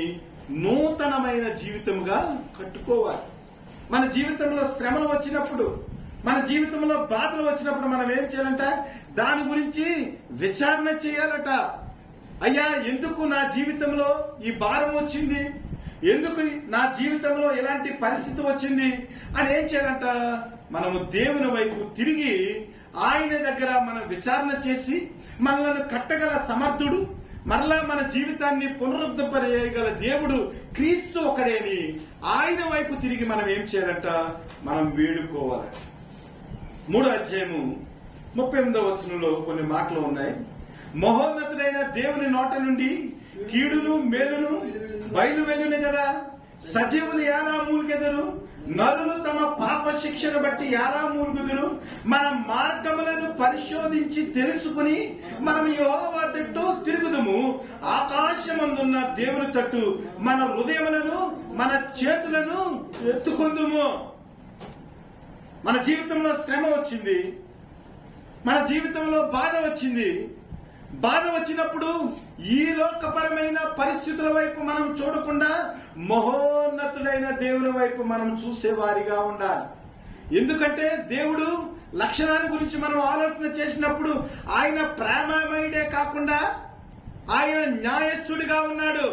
నూతనమైన జీవితముగా కట్టుకోవాలి. మన జీవితంలో శ్రమలు వచ్చినప్పుడు, మన జీవితంలో బాధలు వచ్చినప్పుడు మనం ఏం చేయాలంట, దాని గురించి విచారణ చేయాలట. అయ్యా, ఎందుకు నా జీవితంలో ఈ భారం వచ్చింది, ఎందుకు నా జీవితంలో ఇలాంటి పరిస్థితి వచ్చింది అని ఏం చేయాలంట, మనము దేవుని వైపు తిరిగి ఆయన దగ్గర మనం విచారణ చేసి మనల్ని కట్టగల సమర్థుడు, మరలా మన జీవితాన్ని పునరుద్ధరింపజేయగల దేవుడు క్రీస్తు ఒకడే అని ఆయన వైపు తిరిగి మనం ఏం చేయాలంట, మనం వేడుకోవాలి. 3వ అధ్యాయము 38వ వచనంలో కొన్ని మాటలు ఉన్నాయి. మహోన్నతుడైన దేవుని నోట నుండి కీడును మేలును బయలు వెళ్ళును కదా, సజీవులు ఎలా మూలుగెదరు, నరులు తమ పాప శిక్షను బట్టి ఎలా మూలుగుదురు. మన మార్గములను పరిశోధించి తెలుసుకుని మనం యెహోవా తట్టు తిరుగుదుము. ఆకాశమందున్న దేవుని తట్టు మన హృదయములను, మన చేతులను ఎత్తుకుందుము. మన జీవితంలో శ్రమ వచ్చింది, మన జీవితంలో బాధ వచ్చింది. బాధ వచ్చినప్పుడు ఈ లోకపరమైన పరిస్థితుల వైపు మనం చూడకుండా మహోన్నతుడైన దేవుని వైపు మనం చూసేవారిగా ఉండాలి. ఎందుకంటే దేవుడు లక్షణాన్ని గురించి మనం ఆలోచన చేసినప్పుడు ఆయన ప్రేమమయుడే కాకుండా ఆయన న్యాయస్థుడిగా ఉన్నాడు.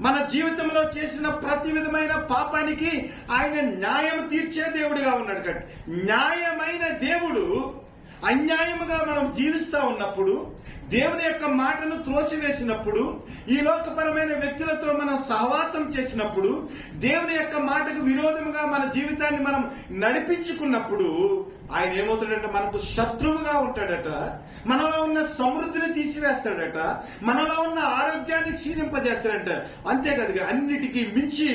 మన జీవితంలో చేసిన ప్రతి విధమైన పాపానికి ఆయన న్యాయం తీర్చే దేవుడిగా ఉన్నాడు. కాబట్టి న్యాయమైన దేవుడు అన్యాయముగా మనం జీవిస్తా ఉన్నప్పుడు, దేవుని యొక్క మాటను త్రోసివేసినప్పుడు, ఈ లోకపరమైన వ్యక్తులతో మనం సహవాసం చేసినప్పుడు, దేవుని యొక్క మాటకు విరోధముగా మన జీవితాన్ని మనం నడిపించుకున్నప్పుడు ఆయన ఏమవుతాడంట, మనకు శత్రువుగా ఉంటాడట, మనలో ఉన్న సమృద్ధిని తీసివేస్తాడట, మనలో ఉన్న ఆరోగ్యాన్ని క్షీణింపజేస్తాడట. అంతేకాదు, అన్నిటికీ మించి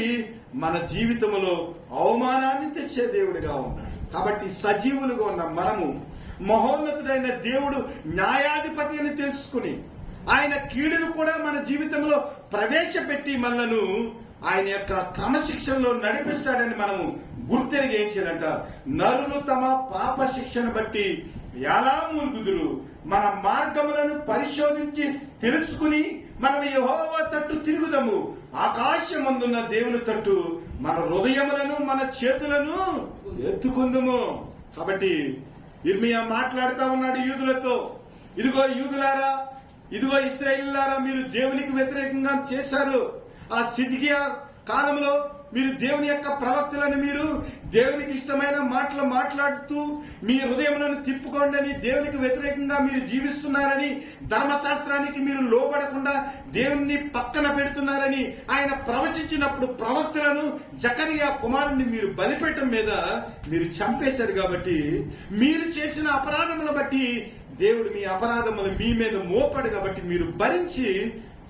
మన జీవితంలో అవమానాన్ని తెచ్చే దేవుడిగా ఉన్నాడు. కాబట్టి సజీవులుగా ఉన్న మనము మహోన్నతుడైన దేవుడు న్యాయాధిపతి అని తెలుసుకుని ఆయన కీడును కూడా మన జీవితంలో ప్రవేశపెట్టి మనలను ఆయన యొక్క క్రమశిక్షణలో నడిపిస్తాడని మనము గుర్తెరిగి ఏం చేయాలంట, నరులు తమ పాప శిక్షణ బట్టి ఎలా మూలుగుదురు, మన మార్గములను పరిశోధించి తెలుసుకుని మనం యెహోవా తట్టు తిరుగుదాము, ఆకాశమందున్న దేవుని తట్టు మన హృదయములను మన చేతులను ఎత్తుకుందుము. కాబట్టి ఇర్మియా మాట్లాడుతా ఉన్నాడు యూదులతో, ఇదిగో యూదులారా, ఇదిగో ఇశ్రాయేలీయులారా, మీరు దేవునికి వ్యతిరేకంగా చేశారు. ఆ సిద్కియా కాలంలో మీరు దేవుని యొక్క ప్రవక్తలను మీరు దేవునికి ఇష్టమైన మాటలు మాట్లాడుతూ మీ హృదయములను తిప్పుకోండి అని దేవునికి వ్యతిరేకంగా మీరు జీవిస్తున్నారని, ధర్మశాస్త్రానికి మీరు లోబడకుండా దేవుణ్ణి పక్కన పెడుతున్నారని ఆయన ప్రవచించినప్పుడు ప్రవక్తలను జకరియా కుమారుని మీరు బలిపీఠం మీద మీరు చంపేశారు. కాబట్టి మీరు చేసిన అపరాధములను బట్టి దేవుడు మీ అపరాధములు మీ మీద మోపాడు. కాబట్టి మీరు భరించి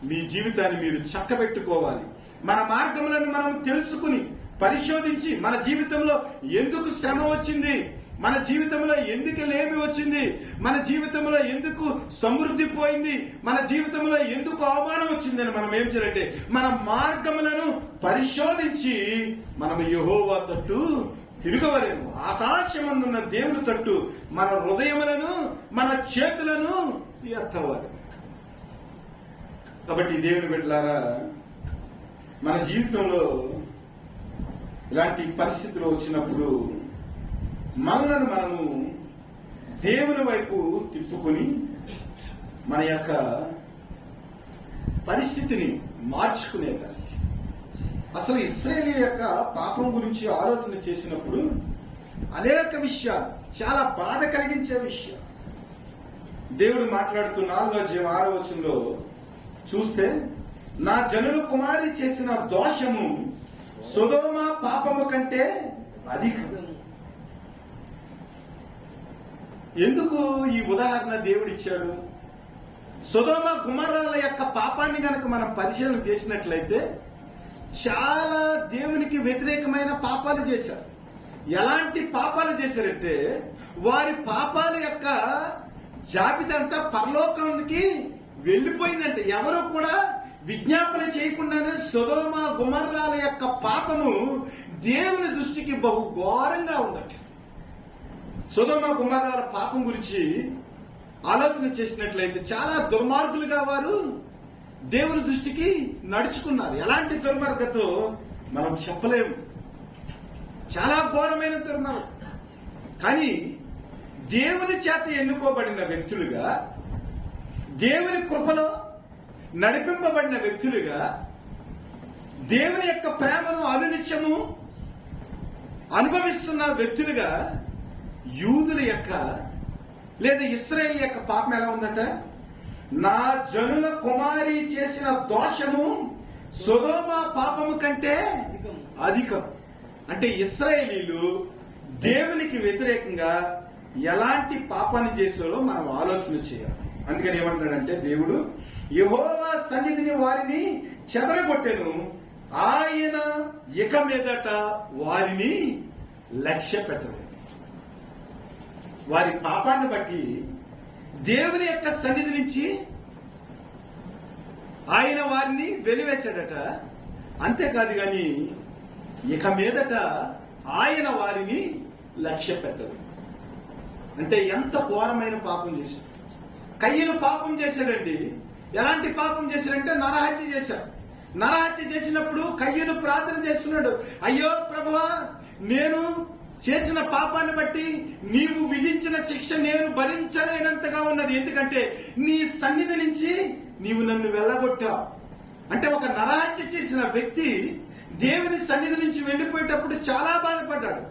మీ జీవితాన్ని మీరు చక్కబెట్టుకోవాలి. మన మార్గములను మనం తెలుసుకుని పరిశోధించి మన జీవితంలో ఎందుకు శ్రమ వచ్చింది, మన జీవితంలో ఎందుకు లేమి వచ్చింది, మన జీవితంలో ఎందుకు సమృద్ధి పోయింది, మన జీవితంలో ఎందుకు అవమానం వచ్చిందని మనం ఏం చేయాలంటే మన మార్గములను పరిశోధించి మనం యెహోవా తట్టు తిరగవలేము. ఆకాశమందున్న దేవుని తట్టు మన హృదయములను మన చేతులను ఎత్తవాలి. కాబట్టి దేవుని బిడ్డలారా, మన జీవితంలో ఇలాంటి పరిస్థితులు వచ్చినప్పుడు మనలను మనము దేవుని వైపు తిప్పుకొని మన యొక్క పరిస్థితిని మార్చుకునేదానికి, అసలు ఇశ్రాయేలీయుల యొక్క పాపం గురించి ఆలోచన చేసినప్పుడు అనేక విషయాలు, చాలా బాధ కలిగించే విషయాలు దేవుడు మాట్లాడుతూ 4:6 చూస్తే, నా జనులు కుమారి చేసిన దోషము సొదొమ పాపము కంటే అధికం. ఎందుకు ఈ ఉదాహరణ దేవుడిచ్చాడు? సొదొమ గుమర్రాల యొక్క పాపాన్ని గనక మనం పరిశీలన చేసినట్లయితే చాలా దేవునికి వ్యతిరేకమైన పాపాలు చేశారు. ఎలాంటి పాపాలు చేశారంటే వారి పాపాల యొక్క జాబితా అంతా పరలోకానికి వెళ్లిపోయిందంటే ఎవరు కూడా విజ్ఞాపన చేయకుండానే సొదొమ గుమర్రాల యొక్క పాపము దేవుని దృష్టికి బహు ఘోరంగా ఉందట. సొదొమ గుమర్రాల పాపం గురించి ఆలోచన చేసినట్లయితే చాలా దుర్మార్గులుగా వారు దేవుని దృష్టికి నడుచుకున్నారు. ఎలాంటి దుర్మార్గతో మనం చెప్పలేము, చాలా ఘోరమైన దుర్మార్గం. కానీ దేవుని చేత ఎన్నుకోబడిన వ్యక్తులుగా, దేవుని కృపలో నడిపింపబడిన వ్యక్తులుగా, దేవుని యొక్క ప్రేమను అనునిత్యము అనుభవిస్తున్న వ్యక్తులుగా యూదుల యొక్క లేదా ఇశ్రాయేల్ యొక్క పాపం ఎలా ఉందట, నా జనుల కుమారి చేసిన దోషము సొదొమ పాపము కంటే అధికం. అంటే ఇశ్రాయేలీలు దేవునికి వ్యతిరేకంగా ఎలాంటి పాపాన్ని చేశారో మనం ఆలోచన చేయాలి. అందుకని ఏమంటున్నాడంటే దేవుడు, యెహోవా సన్నిధిని వారిని చెదరగొట్టెను, ఆయన ఇక మీదట వారిని లక్ష్య పెట్టలేదు. వారి పాపాన్ని బట్టి దేవుని యొక్క సన్నిధి నుంచి ఆయన వారిని వెలివేశాడట. అంతేకాదు గాని ఇక మీదట ఆయన వారిని లక్ష్య పెట్టదు. అంటే ఎంత ఘోరమైన పాపం చేశాడు. కయ్యను పాపం చేశాడండి. ఎలాంటి పాపం చేశాడంటే నరహత్య చేశాడు. నరహత్య చేసినప్పుడు కయ్యను ప్రార్థన చేస్తున్నాడు, అయ్యో ప్రభువా, నేను చేసిన పాపాన్ని బట్టి నీవు విధించిన శిక్ష నేను భరించలేనంతగా ఉన్నది. ఎందుకంటే నీ సన్నిధి నుంచి నీవు నన్ను వెళ్ళగొట్టావు. అంటే ఒక నరహత్య చేసిన వ్యక్తి దేవుని సన్నిధి నుంచి వెళ్లిపోయేటప్పుడు చాలా బాధపడ్డాడు.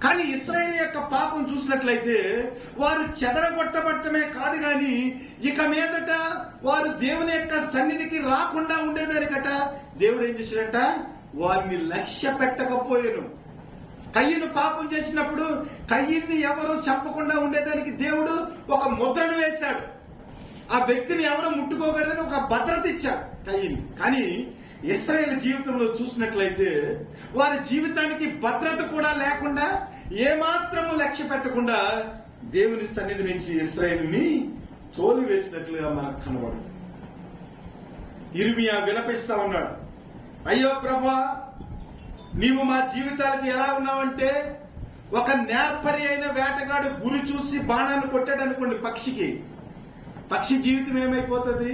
కానీ ఇశ్రాయేలు యొక్క పాపం చూసినట్లయితే వారు చెదరగొట్టబట్టమే కాదు గాని ఇక మీదట వారు దేవుని యొక్క సన్నిధికి రాకుండా ఉండేదానికట దేవుడు ఏం చేశాడట, వారిని లక్ష్య పెట్టకపోయాను. కయ్యను పాపం చేసినప్పుడు కయ్యన్ని ఎవరు చెప్పకుండా ఉండేదానికి దేవుడు ఒక ముద్రను వేశాడు. ఆ వ్యక్తిని ఎవరు ముట్టుకోగలదని ఒక భద్రత ఇచ్చాడు కయ్యని. కానీ ఇశ్రాయేలు జీవితంలో చూసినట్లయితే వారి జీవితానికి భద్రత కూడా లేకుండా ఏమాత్రము లక్ష్య పెట్టకుండా దేవుని సన్నిధి నుంచి ఇశ్రాయేలుని తోలివేసినట్లుగా మనకు కనబడుతుంది. ఇర్మియా విలపిస్తా ఉన్నాడు, అయ్యో ప్రభా, నీవు మా జీవితాలకి ఎలా ఉన్నావంటే, ఒక నేర్పరి అయిన వేటగాడు గురి చూసి బాణాన్ని కొట్టాడు అనుకోండి పక్షి జీవితం ఏమైపోతుంది?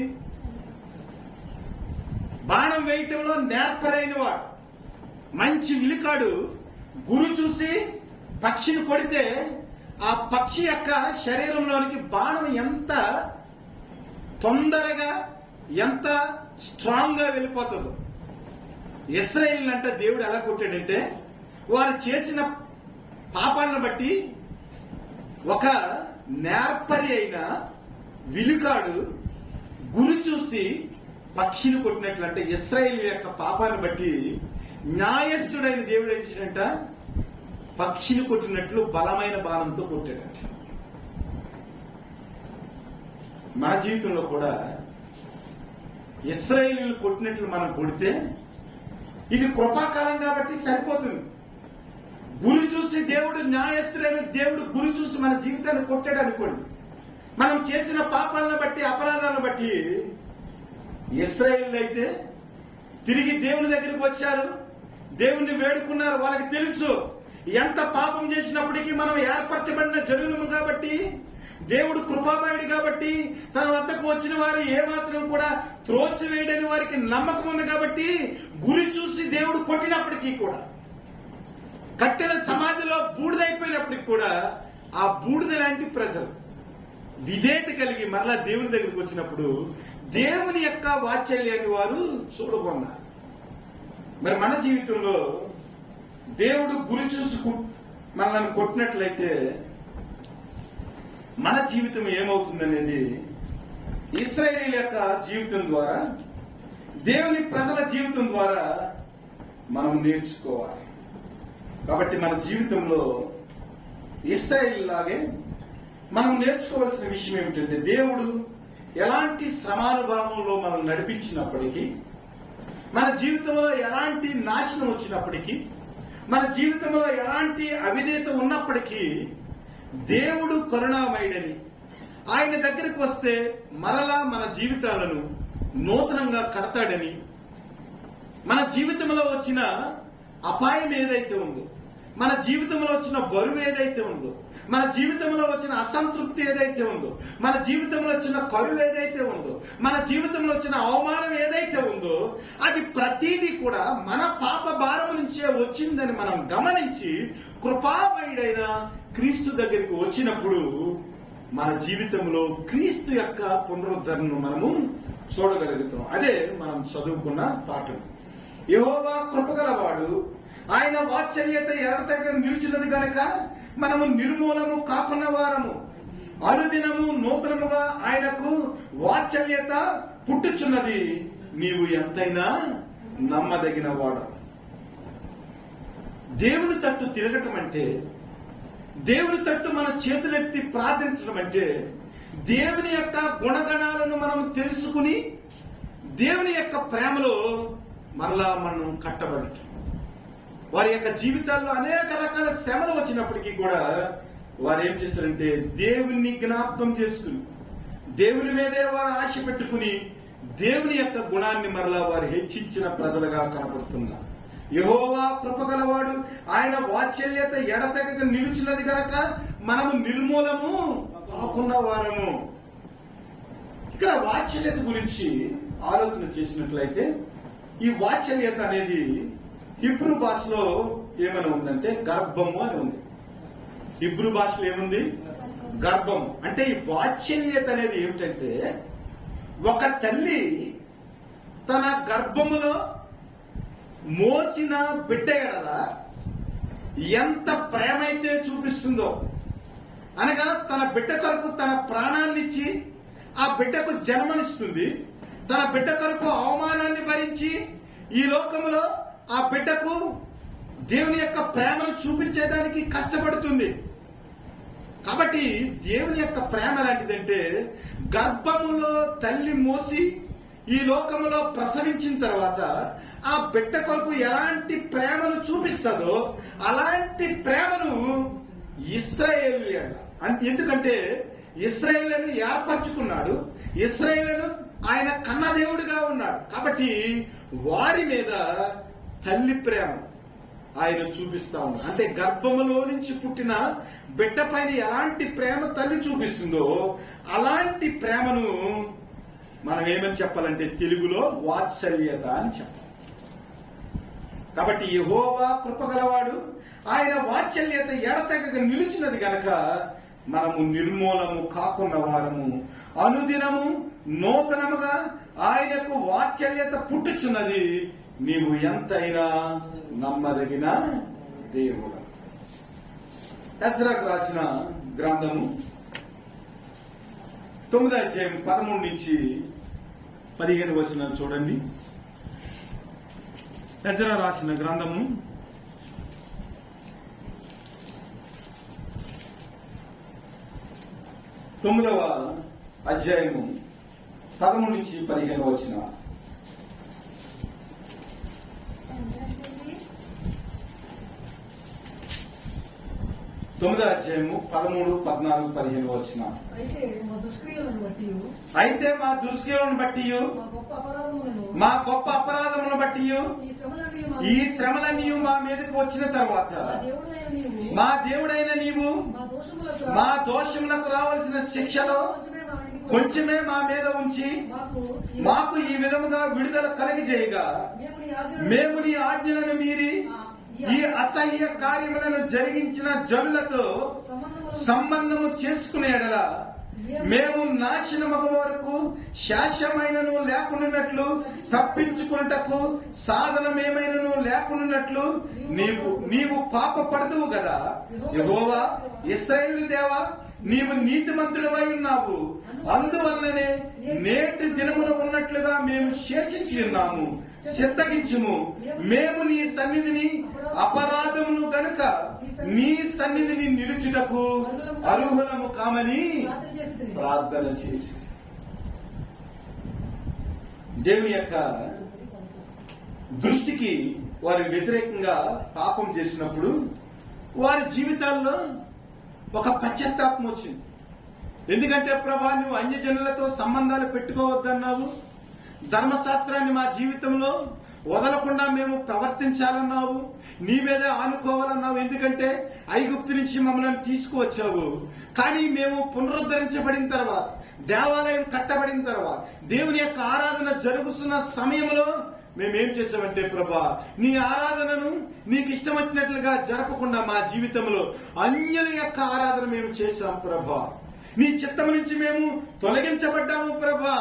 బాణం వేయటంలో నేర్పరైన వాడు, మంచి విలుకాడు గురి చూసి పక్షిని కొడితే ఆ పక్షి యొక్క శరీరంలోనికి బాణం ఎంత తొందరగా ఎంత స్ట్రాంగ్ గా వెళ్ళిపోతుందో. ఇశ్రాయేలు అంటే దేవుడు ఎలా కొట్టాడంటే, వారు చేసిన పాపాలను బట్టి ఒక నేర్పరి అయిన విలుకాడు గురి చూసి పక్షిని కొట్టినట్లు, అంటే ఇశ్రాయేలు యొక్క పాపాన్ని బట్టి న్యాయస్థుడైన దేవుడు ఏం చేశాడంట, పక్షిని కొట్టినట్లు బలమైన బాణంతో కొట్టాడంట. మన జీవితంలో కూడా ఇశ్రాయేలీయులు కొట్టినట్లు మనం కొడితే ఇది కృపాకాలం కాబట్టి సరిపోతుంది. గురి చూసి దేవుడు న్యాయస్థుడైన దేవుడు గురి చూసి మన జీవితాన్ని కొట్టాడు అనుకోండి, మనం చేసిన పాపాలను బట్టి అపరాధాలను బట్టి ఇశ్రాయేలీయులు అయితే తిరిగి దేవుని దగ్గరికి వచ్చారు, దేవుణ్ణి వేడుకున్నారు. వాళ్ళకి తెలుసు ఎంత పాపం చేసినప్పటికీ మనం ఏర్పరచబడిన జనులము కాబట్టి, దేవుడు కృపామయుడు కాబట్టి, తన వద్దకు వచ్చిన వారు ఏమాత్రం కూడా త్రోసివేయడని వారికి నమ్మకం ఉంది కాబట్టి గురి చూసి దేవుడు కొట్టినప్పటికీ కూడా, కట్టిన సమాధిలో బూడిదైపోయినప్పటికీ కూడా ఆ బూడిద లాంటి ప్రజలు విధేయత కలిగి మరలా దేవుని దగ్గరికి వచ్చినప్పుడు దేవుని యొక్క వాత్సల్యాన్ని వారు చూడగొన్నారు. మరి మన జీవితంలో దేవుడు గురి చూసి మనల్ని కొట్టినట్లయితే మన జీవితం ఏమవుతుందనేది ఇశ్రాయేలీయుల యొక్క జీవితం ద్వారా, దేవుని ప్రజల జీవితం ద్వారా మనం నేర్చుకోవాలి. కాబట్టి మన జీవితంలో ఇశ్రాయేలు లాగే మనం నేర్చుకోవాల్సిన విషయం ఏమిటంటే, దేవుడు ఎలాంటి శ్రమానుభవంలో మనం నడిపించినప్పటికీ, మన జీవితంలో ఎలాంటి నాశనం వచ్చినప్పటికీ, మన జీవితంలో ఎలాంటి అవిధేయత ఉన్నప్పటికీ దేవుడు కరుణామయుడని, ఆయన దగ్గరికి వస్తే మరలా మన జీవితాలను నూతనంగా కడతాడని, మన జీవితంలో వచ్చిన అపాయం ఏదైతే ఉందో, మన జీవితంలో వచ్చిన బరువు ఏదైతే ఉందో, మన జీవితంలో వచ్చిన అసంతృప్తి ఏదైతే ఉందో, మన జీవితంలో వచ్చిన కరువు ఏదైతే ఉందో, మన జీవితంలో వచ్చిన అవమానం ఏదైతే ఉందో, అది ప్రతిదీ కూడా మన పాప భారం నుంచే వచ్చిందని మనం గమనించి కృపామయుడైన క్రీస్తు దగ్గరికి వచ్చినప్పుడు మన జీవితంలో క్రీస్తు యొక్క పునరుద్ధరణను మనము చూడగలుగుతాం. అదే మనం చదువుకున్న పాఠం. యెహోవా కృపగలవాడు, ఆయన వాత్సల్యత ఎడతెగక నిలిచినది గనక మనము నిర్మూలము కాకున్న వారము, అనుదినము నూతనముగా ఆయనకు వాత్సల్యత పుట్టుచున్నది, నీవు ఎంతైనా నమ్మదగిన వాడు. దేవుని తట్టు తిరగటం అంటే, దేవుని తట్టు మన చేతులెత్తి ప్రార్థించడం అంటే, దేవుని యొక్క గుణగణాలను మనం తెలుసుకుని దేవుని యొక్క ప్రేమలో మరలా మనం కట్టబడటం. వారి యొక్క జీవితాల్లో అనేక రకాల శ్రమలు వచ్చినప్పటికీ కూడా వారు ఏం చేశారంటే, దేవుణ్ణి జ్ఞాపకం చేసుకుని దేవుని మీదే వారు ఆశ పెట్టుకుని దేవుని యొక్క గుణాన్ని మరలా వారు హెచ్చించిన ప్రజలుగా కనపడుతున్నారు. యెహోవా కృపగలవాడు, ఆయన వాత్సల్యత ఎడతెగక నిలిచినది గనక మనము నిర్మూలము కాకున్న వారము. ఇక్కడ వాత్సల్యత గురించి ఆలోచన చేసినట్లయితే, ఈ వాత్సల్యత అనేది హిబ్రూ భాషలో ఏమైనా ఉందంటే గర్భము అని ఉంది. హిబ్రూ భాషలో ఏముంది? గర్భము. అంటే ఈ వాత్సల్యత అనేది ఏమిటంటే, ఒక తల్లి తన గర్భములో మోసిన బిడ్డ ఎడల ఎంత ప్రేమ అయితే చూపిస్తుందో, అనగా తన బిడ్డ కొరకు తన ప్రాణాన్నిచ్చి ఆ బిడ్డకు జన్మనిస్తుంది, తన బిడ్డ కొరకు అవమానాన్ని భరించి ఈ లోకంలో ఆ బిడ్డకు దేవుని యొక్క ప్రేమను చూపించేదానికి కష్టపడుతుంది. కాబట్టి దేవుని యొక్క ప్రేమ లాంటిదంటే గర్భములో తల్లి మోసి ఈ లోకములో ప్రసవించిన తర్వాత ఆ బిడ్డ కొరకు ఎలాంటి ప్రేమను చూపిస్తుందో అలాంటి ప్రేమను ఇశ్రాయేలీయులు, ఎందుకంటే ఇశ్రాయేలును ఏర్పరచుకున్నాడు, ఇశ్రాయేలును ఆయన కన్న దేవుడిగా ఉన్నాడు. కాబట్టి వారి మీద తల్లి ప్రేమ ఆయన చూపిస్తా ఉన్నాడు. అంటే గర్భములో నుంచి పుట్టిన బిడ్డ పైన ఎలాంటి ప్రేమ తల్లి చూపిస్తుందో అలాంటి ప్రేమను మనం ఏమని చెప్పాలంటే తెలుగులో వాత్సల్యత అని చెప్పాలి. కాబట్టి యెహోవా కృపగలవాడు, ఆయన వాత్సల్యత ఎడతెగక నిలిచినది గనక మనము నిర్మూలము కాకున్న వారము అనుదినము నూతనముగా ఆయనకు వాత్సల్యత పుట్టుచున్నది. నీవు ఎంతైనా నమ్మదగిన దేవుడు. ఎజ్రాకు రాసిన గ్రంథము 9వ అధ్యాయం 13 నుంచి 15 వచనం చూడండి. ఎజ్రా రాసిన గ్రంథము 9వ అధ్యాయము 13 నుంచి 15 వచనం. 9వ అధ్యాయము 13, 14, 15 వచనం. అయితే మా దుష్క్రియలను బట్టి మా గొప్ప అపరాధములను బట్టి ఈ శ్రమలన్నీ మా మీదకు వచ్చిన తర్వాత మా దేవుడైన నీవు మా దోషములకు రావాల్సిన శిక్షలో కొంచెమే మా మీద ఉంచి మాకు ఈ విధముగా విడుదల కలిగజేయగా మేము నీ ఆజ్ఞలను మీరి ఈ అసహ్య కార్యములను జరిగించిన జనులతో సంబంధము చేసుకునేడల మేము నాశనమగు వరకు శాశ్వతమైనను లేకున్నట్లు తప్పించుకున్నటకు సాధనమేమైనను లేకున్నట్లు నీవు పాపపడదువు కదా. యెహోవా ఇశ్రాయేలు దేవా, నీవు నీతిమంతుడవై ఉన్నావు, అందువల్లనే నేటి దినమున ఉన్నట్లుగా మేము శేషించి ఉన్నాము. చిత్తగించుము, మేము నీ సన్నిధిని అపరాధమును గనుక నీ సన్నిధిని నిలుచుటకు అర్హులము కామని ప్రార్థన చేసి. దేవుని యొక్క దృష్టికి వారి వ్యతిరేకంగా పాపం చేసినప్పుడు వారి జీవితాల్లో ఒక పశ్చాత్తాపం వచ్చింది. ఎందుకంటే ప్రభా, నువ్వు అన్యజనులతో సంబంధాలు పెట్టుకోవద్దన్నావు, ధర్మశాస్త్రాన్ని మా జీవితంలో వదలకుండా మేము ప్రవర్తించాలన్నావు, నీ మీదే ఆనుకోవాలన్నావు. ఎందుకంటే ఐగుప్తు నుంచి మమ్మల్ని తీసుకువచ్చావు. కానీ మేము పునరుద్ధరించబడిన తర్వాత, దేవాలయం కట్టబడిన తర్వాత, దేవుని యొక్క ఆరాధన జరుగుతున్న సమయంలో మేమేం చేసామంటే ప్రభా, నీ ఆరాధనను నీకు ఇష్టం వచ్చినట్లుగా జరపకుండా మా జీవితంలో అన్యుల యొక్క ఆరాధన మేము చేశాం ప్రభా. నీ చిత్తం నుంచి మేము తొలగించబడ్డాము ప్రభా.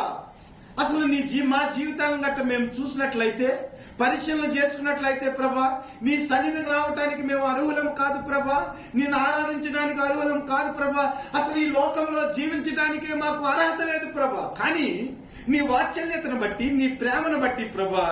అసలు మా జీవితాలను గట్ట మేము చూసినట్లయితే, పరిశీలన చేసుకున్నట్లయితే ప్రభా, నీ సన్నిధికి రావడానికి మేము అర్హులం కాదు ప్రభా, నిన్ను ఆరాధించడానికి అర్హులం కాదు ప్రభా, అసలు ఈ లోకంలో జీవించడానికి మాకు అర్హత లేదు ప్రభా. కానీ నీ వాత్సల్యతను బట్టి, నీ ప్రేమను బట్టి ప్రభా,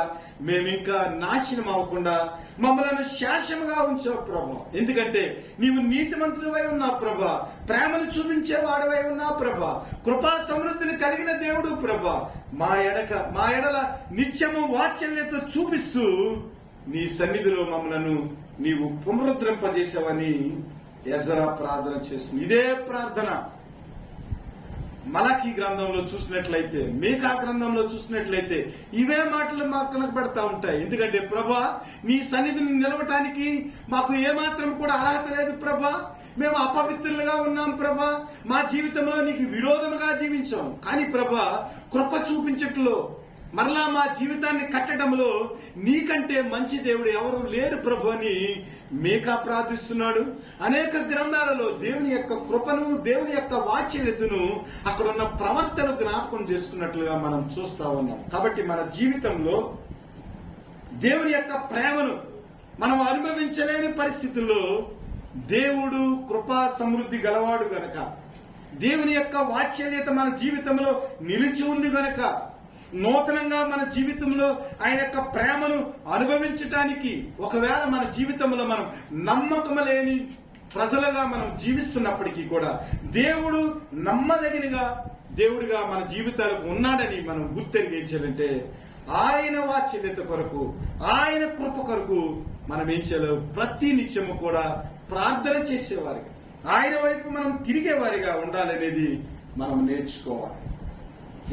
మేమింకా నాశనం అవ్వకుండా మమ్మల్ని శాశ్వతంగా ఉంచావు ప్రభా. ఎందుకంటే నీవు నీతిమంతుడివై ఉన్నావు ప్రభా, ప్రేమను చూపించేవాడవై ఉన్నావు ప్రభా, కృపా సమృద్ధిని కలిగిన దేవుడు ప్రభా. మా ఎడల నిత్యము వాత్సల్యత చూపిస్తూ నీ సన్నిధిలో మమ్మలను నీవు పునరుద్ధరింపజేసావని ఎజ్రా ప్రార్థన చేస్తుంది. ఇదే ప్రార్థన మలాకీ గ్రంథంలో చూసినట్లయితే, మీకా గ్రంథంలో చూసినట్లయితే ఇవే మాటలు మాకు కనబడతా ఉంటాయి. ఎందుకంటే ప్రభా, నీ సన్నిధిని నిలవటానికి మాకు ఏమాత్రం కూడా అర్హత లేదు ప్రభా. మేము అపవిత్రులుగా ఉన్నాం ప్రభా, మా జీవితంలో నీకు విరోధముగా జీవించాం. కానీ ప్రభా, కృప చూపించట్లో, మరలా మా జీవితాన్ని కట్టడంలో నీకంటే మంచి దేవుడు ఎవరు లేరు ప్రభు అని మీకా ప్రార్థిస్తున్నాడు. అనేక గ్రంథాలలో దేవుని యొక్క కృపను, దేవుని యొక్క వాత్సల్యతను, అక్కడ ఉన్న ప్రవర్తన జ్ఞాపకం చేసుకున్నట్లుగా మనం చూస్తా ఉన్నాం. కాబట్టి మన జీవితంలో దేవుని యొక్క ప్రేమను మనం అనుభవించలేని పరిస్థితుల్లో దేవుడు కృపా సమృద్ధి గలవాడు గనక, దేవుని యొక్క వాత్సల్యత మన జీవితంలో నిలిచి ఉంది గనక, నూతనంగా మన జీవితంలో ఆయన యొక్క ప్రేమను అనుభవించటానికి ఒకవేళ మన జీవితంలో మనం నమ్మకం లేని ప్రజలుగా మనం జీవిస్తున్నప్పటికీ కూడా దేవుడు నమ్మదగినగా దేవుడిగా మన జీవితాలకు ఉన్నాడని మనం గుర్తెరిగించాలంటే ఆయన వాత్సల్యత కొరకు ఆయన కృప కొరకు మనం ఏం చేయాలి? ప్రతి నిత్యము కూడా ప్రార్థన చేసేవారిగా ఆయన వైపు మనం తిరిగేవారిగా ఉండాలనేది మనం నేర్చుకోవాలి.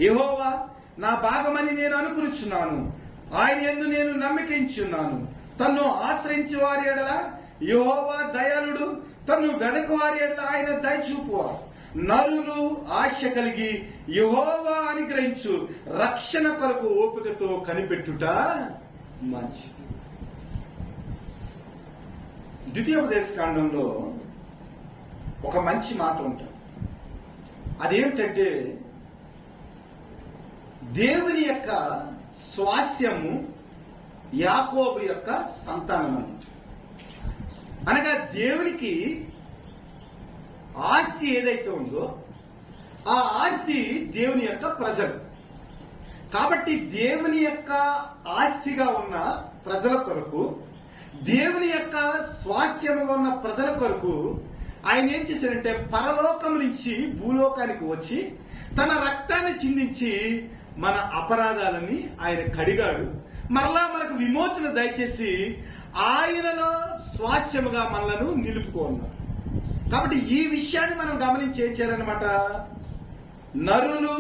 యెహోవా నా భాగమని నేను అనుకునిచున్నాను, ఆయన యందు నేను నమ్మకించున్నాను. తన్ను ఆశ్రయించే వారి ఎడల యెహోవా దయాళుడు, తన్ను వెదకు వారి ఎడల ఆయన దయ చూపువాడు. నరులు ఆశ కలిగి యెహోవా అనుగ్రహించు రక్షణ కొరకు ఓపికతో కనిపెట్టుట మంచిది. ద్వితీయోపదేశకాండంలో ఒక మంచి మాట ఉంటుంది. అదేమిటంటే దేవుని యొక్క స్వాస్యము యాకోబు యొక్క సంతానం అన్నమాట. అనగా దేవునికి ఆస్తి ఏదైతే ఉందో ఆ ఆస్తి దేవుని యొక్క ప్రజలు. కాబట్టి దేవుని యొక్క ఆస్తిగా ఉన్న ప్రజల కొరకు, దేవుని యొక్క స్వాస్థ్యముగా ఉన్న ప్రజల కొరకు ఆయన ఏం చేశారంటే పరలోకం నుంచి భూలోకానికి వచ్చి తన రక్తాన్ని చిందించి మన అపరాధాలని ఆయన కడిగాడు. మరలా మనకు విమోచన దయచేసి ఆయనలో స్వాస్థ్యముగా మనలను నిలుపుకున్నాడు. కాబట్టి ఈ విషయాన్ని మనం గమనించి ఏం చేయాలన్నమాట? నరులు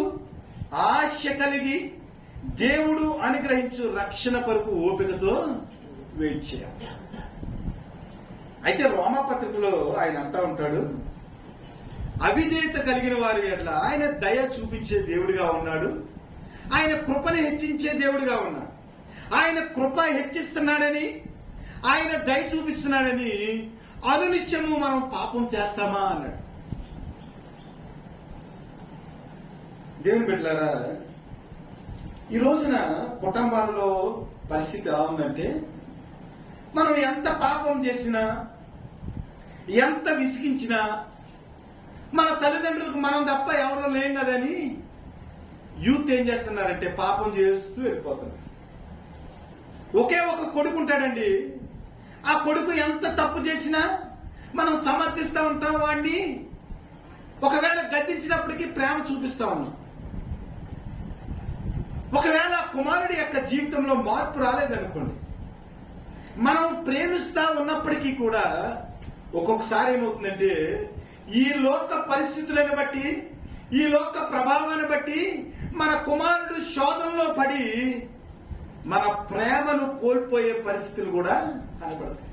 ఆశ కలిగి దేవుడు అనుగ్రహించు రక్షణ కొరకు ఓపికతో వెయిట్ చేయాలి. అయితే రోమాపత్రికలో ఆయన అంటా ఉంటాడు, అవిధేయత కలిగిన వారి ఎట్లా ఆయన దయ చూపించే దేవుడిగా ఉన్నాడు, ఆయన కృపని హెచ్చించే దేవుడిగా ఉన్నాడు. ఆయన కృప హెచ్చిస్తున్నాడని, ఆయన దయ చూపిస్తున్నాడని అనునిత్యము మనం పాపం చేస్తామా అన్నాడు. దేవుని బిడ్డలారా, ఈ రోజున కుటుంబాల్లో పరిస్థితి ఎలా ఉందంటే, మనం ఎంత పాపం చేసినా, ఎంత విసిగించినా, మన తల్లిదండ్రులకు మనం తప్ప ఎవరో లేం కదని యూత్ ఏం చేస్తున్నారంటే పాపం చేస్తూ వెళ్ళిపోతున్నారు. ఒకే ఒక కొడుకు ఉంటాడండి, ఆ కొడుకు ఎంత తప్పు చేసినా మనం సమర్థిస్తూ ఉంటాం వాడిని. ఒకవేళ గద్దించినప్పటికీ ప్రేమ చూపిస్తా ఉన్నాం. ఒకవేళ కుమారుడి యొక్క జీవితంలో మార్పు రాలేదనుకోండి, మనం ప్రేమిస్తా ఉన్నప్పటికీ కూడా ఒక్కొక్కసారి ఏమవుతుందంటే ఈ లోక పరిస్థితులను బట్టి, ఈ లోక ప్రభావాన్ని బట్టి మన కుమారుడు శోధనలో పడి మన ప్రేమను కోల్పోయే పరిస్థితులు కూడా కనబడతాయి.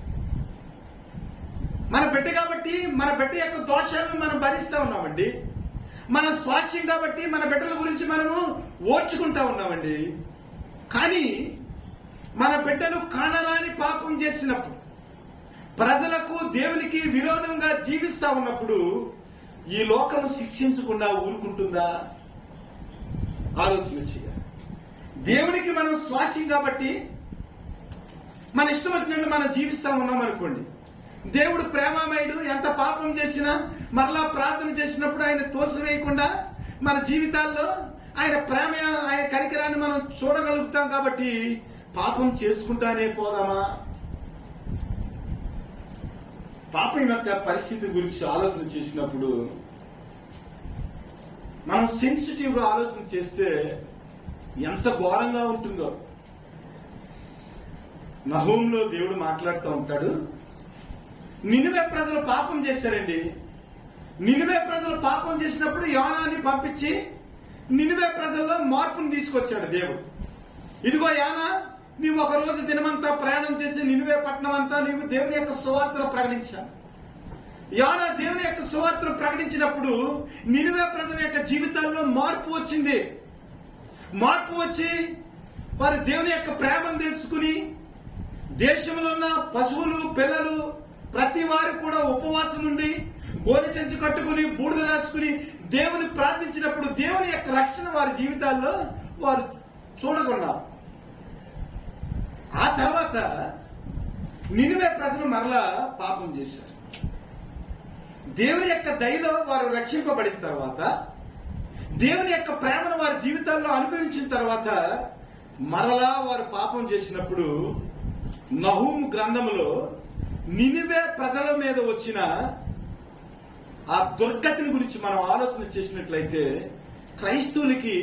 మన బిడ్డ కాబట్టి మన బిడ్డ యొక్క దోషాలను మనం భరిస్తా ఉన్నామండి. మన స్వాస్థ్యం కాబట్టి మన బిడ్డల గురించి మనము ఓర్చుకుంటా ఉన్నామండి. కానీ మన బిడ్డను కానరాని పాపం చేసినప్పుడు, ప్రజలకు దేవునికి విరోధంగా జీవిస్తా ఉన్నప్పుడు ఈ లోకము శిక్షించకుండా ఊరుకుంటుందా? ఆలోచన చేయాలి. దేవునికి మనం స్వాస్యం కాబట్టి మన ఇష్టం వచ్చినట్టు మనం జీవిస్తా ఉన్నాం అనుకోండి, దేవుడు ప్రేమమయుడు, ఎంత పాపం చేసినా మరలా ప్రార్థన చేసినప్పుడు ఆయన తోసివేయకుండా మన జీవితాల్లో ఆయన ప్రేమ, ఆయన కనికరాన్ని మనం చూడగలుగుతాం. కాబట్టి పాపం చేసుకుంటానే పోదామా? పాపం యొక్క పరిస్థితి గురించి ఆలోచన చేసినప్పుడు మనం సెన్సిటివ్ గా ఆలోచన చేస్తే ఎంత ఘోరంగా ఉంటుందో. నహూములో దేవుడు మాట్లాడుతూ ఉంటాడు, నినివే ప్రజలు పాపం చేశారండి. నినివే ప్రజలు పాపం చేసినప్పుడు యోనాని పంపించి నినివే ప్రజల్లో మార్పును తీసుకొచ్చాడు దేవుడు. ఇదిగో యోనా, నీవు ఒక రోజు దినమంతా ప్రయాణం చేసి నినివే పట్టణం అంతా నీవు దేవుని యొక్క సువార్తను ప్రకటించావు. యోనా దేవుని యొక్క సువార్తను ప్రకటించినప్పుడు నినివే ప్రజల యొక్క జీవితాల్లో మార్పు వచ్చింది. మార్పు వచ్చి వారి దేవుని యొక్క ప్రేమను తెలుసుకుని దేశంలో ఉన్న పశువులు, పిల్లలు ప్రతి వారు కూడా ఉపవాసం నుండి గోనె సంచి కట్టుకుని బూడిద రాసుకుని దేవుని ప్రార్థించినప్పుడు దేవుని యొక్క రక్షణ వారి జీవితాల్లో వారు చూడకున్నారు. ఆ తర్వాత నినివే ప్రజలు మరలా పాపం చేశారు. దేవుని యొక్క దయలో వారు రక్షింపబడిన తర్వాత దేవుని యొక్క ప్రేమను వారి జీవితాల్లో అనుభవించిన తర్వాత మరలా వారు పాపం చేసినప్పుడు నహూము గ్రంథములో నినివే ప్రజల మీద వచ్చిన ఆ దుర్గతిని గురించి మనం ఆలోచన చేసినట్లయితే క్రైస్తవులకి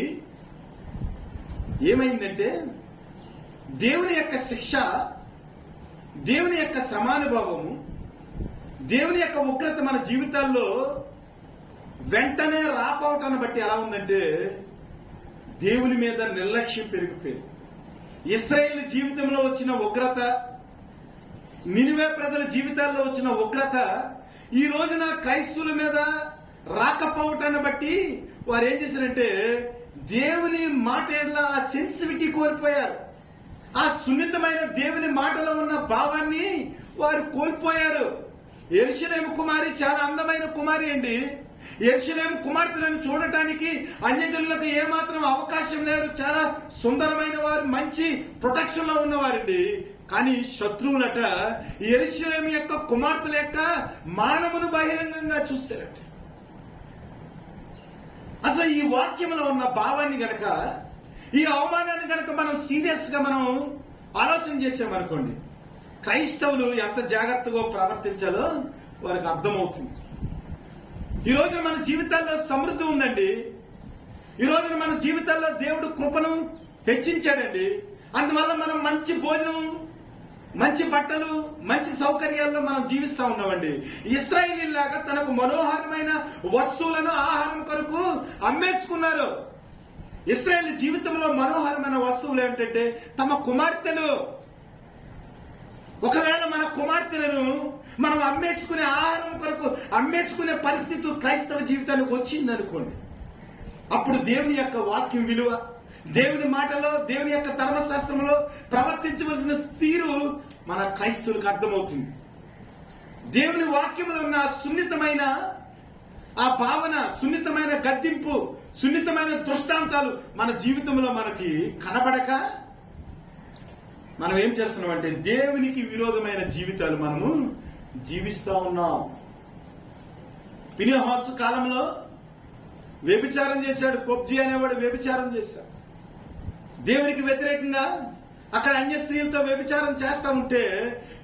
ఏమైందంటే దేవుని యొక్క శిక్ష, దేవుని యొక్క శ్రమానుభవము, దేవుని యొక్క ఉగ్రత మన జీవితాల్లో వెంటనే రాపోవటాన్ని బట్టి ఎలా ఉందంటే దేవుని మీద నిర్లక్ష్యం పెరిగిపోయింది. ఇశ్రాయేలు జీవితంలో వచ్చిన ఉగ్రత, నినివే ప్రజల జీవితాల్లో వచ్చిన ఉగ్రత ఈ రోజున క్రైస్తవుల మీద రాకపోవటాన్ని బట్టి వారు ఏం చేశారంటే దేవుని మాట ఆ సెన్సిటివిటీ కోల్పోయారు. ఆ సున్నితమైన దేవుని మాటలో ఉన్న భావాన్ని వారు కోల్పోయారు. యెరూషలేము కుమారి చాలా అందమైన కుమారి అండి. యెరూషలేము కుమార్తెలను చూడటానికి అన్యజనులకు ఏమాత్రం అవకాశం లేదు. చాలా సుందరమైన వారు, మంచి ప్రొటెక్షన్ లో ఉన్నవారండి. కానీ శత్రువులట యెరూషలేము యొక్క కుమార్తెల యొక్క మానవును బహిరంగంగా చూశారట. అసలు ఈ వాక్యంలో ఉన్న భావాన్ని గనక, ఈ అవమానాన్ని గనక మనం సీరియస్ గా మనం ఆలోచన చేసామనుకోండి, క్రైస్తవులు ఎంత జాగ్రత్తగా ప్రవర్తించాలో వారికి అర్థమవుతుంది. ఈ రోజున మన జీవితాల్లో సమృద్ధి ఉందండి. ఈ రోజున మన జీవితాల్లో దేవుడు కృపను హెచ్చించాడండి. అందువల్ల మనం మంచి భోజనం, మంచి బట్టలు, మంచి సౌకర్యాల్లో మనం జీవిస్తా ఉన్నామండి. ఇశ్రాయేలీలాగా తనకు మనోహరమైన వస్తువులను ఆహారం కొరకు అమ్మేసుకున్నారు. ఇశ్రాయేల్ జీవితంలో మనోహరమైన వస్తువులు ఏంటంటే తమ కుమార్తెలు. ఒకవేళ మన కుమార్తెలను మనం అమ్మేసుకునే ఆహారం కొరకు అమ్మేసుకునే పరిస్థితి క్రైస్తవ జీవితానికి వచ్చిందనుకోండి, అప్పుడు దేవుని యొక్క వాక్యం విలువ, దేవుని మాటలో, దేవుని యొక్క ధర్మశాస్త్రంలో ప్రవర్తించవలసిన తీరు మన క్రైస్తవులకు అర్థమవుతుంది. దేవుని వాక్యంలో ఉన్న సున్నితమైన ఆ భావన, సున్నితమైన గద్దింపు, సున్నితమైన దృష్టాంతాలు మన జీవితంలో మనకి కనబడక మనం ఏం చేస్తున్నాం అంటే దేవునికి విరోధమైన జీవితాలు మనము జీవిస్తా ఉన్నాం. ఫినెహాసు కాలంలో వ్యభిచారం చేశాడు. కొబ్జీ అనేవాడు వ్యభిచారం చేశాడు. దేవునికి వ్యతిరేకంగా అక్కడ అన్య స్త్రీలతో వ్యభిచారం చేస్తా ఉంటే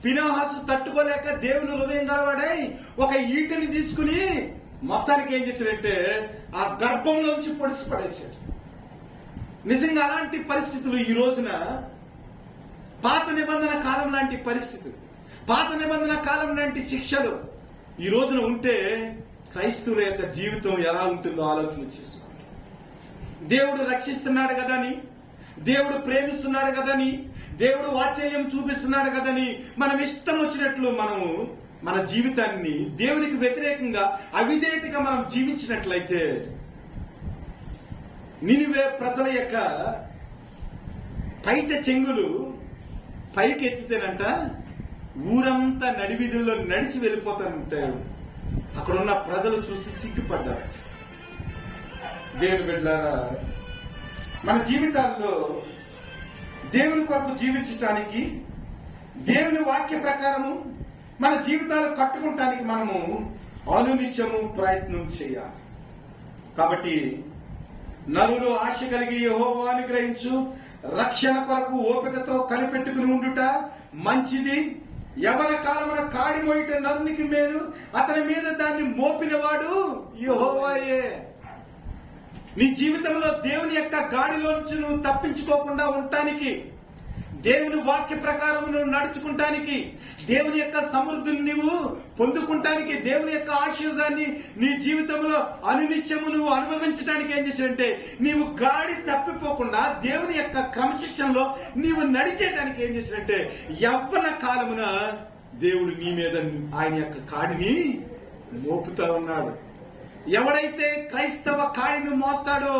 ఫినెహాసు తట్టుకోలేక దేవుని హృదయం గలవాడై ఒక ఈటని తీసుకుని మొత్తానికి ఏం చేశాడంటే ఆ గర్భంలోంచి పొడిచి పడేశాడు. నిజంగా అలాంటి పరిస్థితులు ఈ రోజున పాత నిబంధన కాలం లాంటి పరిస్థితులు, పాత నిబంధన కాలం లాంటి శిక్షలు ఈ రోజున ఉంటే క్రైస్తవుల యొక్క జీవితం ఎలా ఉంటుందో ఆలోచన చేసుకోండి. దేవుడు రక్షిస్తున్నాడు కదని, దేవుడు ప్రేమిస్తున్నాడు కదని, దేవుడు వాత్సల్యం చూపిస్తున్నాడు కదని మనం ఇష్టం వచ్చినట్లు మనము మన జీవితాన్ని దేవునికి వ్యతిరేకంగా అవిధేయతగా మనం జీవించినట్లయితే నినివే ప్రజల యొక్క పైట చెంగులు పైకి ఎత్తితేనంట ఊరంతా నడివీధుల్లో నడిచి వెళ్ళిపోతానంటాడు. అక్కడున్న ప్రజలు చూసి సిగ్గుపడ్డారు. దేవుని బిడ్డలారా, మన జీవితాల్లో దేవుని కొరకు జీవించటానికి, దేవుని వాక్య ప్రకారము మన జీవితాలు కట్టుకుంటానికి మనము అనునిత్యము ప్రయత్నం చేయాలి. కాబట్టి నరులు ఆశ కలిగి యెహోవాను గ్రహించు, రక్షణ కొరకు ఓపికతో కనిపెట్టుకుని ఉండుట మంచిది. యవన కాలమున కాడి మోయుట నరునికి మేలు, అతని మీద దాన్ని మోపినవాడు యెహోవాయే. నీ జీవితంలో దేవుని యొక్క గాడిలోంచి నువ్వు తప్పించుకోకుండా ఉండటానికి, దేవుని వాక్య ప్రకారం నువ్వు నడుచుకుంటానికి, దేవుని యొక్క సమృద్ధిని నువ్వు పొందుకుంటానికి, దేవుని యొక్క ఆశీర్వాదాన్ని నీ జీవితంలో అనునిత్యము నువ్వు అనుభవించడానికి ఏం చేశాడంటే నీవు గాడి తప్పిపోకుండా దేవుని యొక్క క్రమశిక్షణలో నీవు నడిచేయడానికి ఏం చేశాడంటే యవ్వన కాలమున దేవుడు నీ మీద ఆయన యొక్క కాడిని మోపుతా ఉన్నాడు. ఎవడైతే క్రైస్తవ కాడిని మోస్తాడో,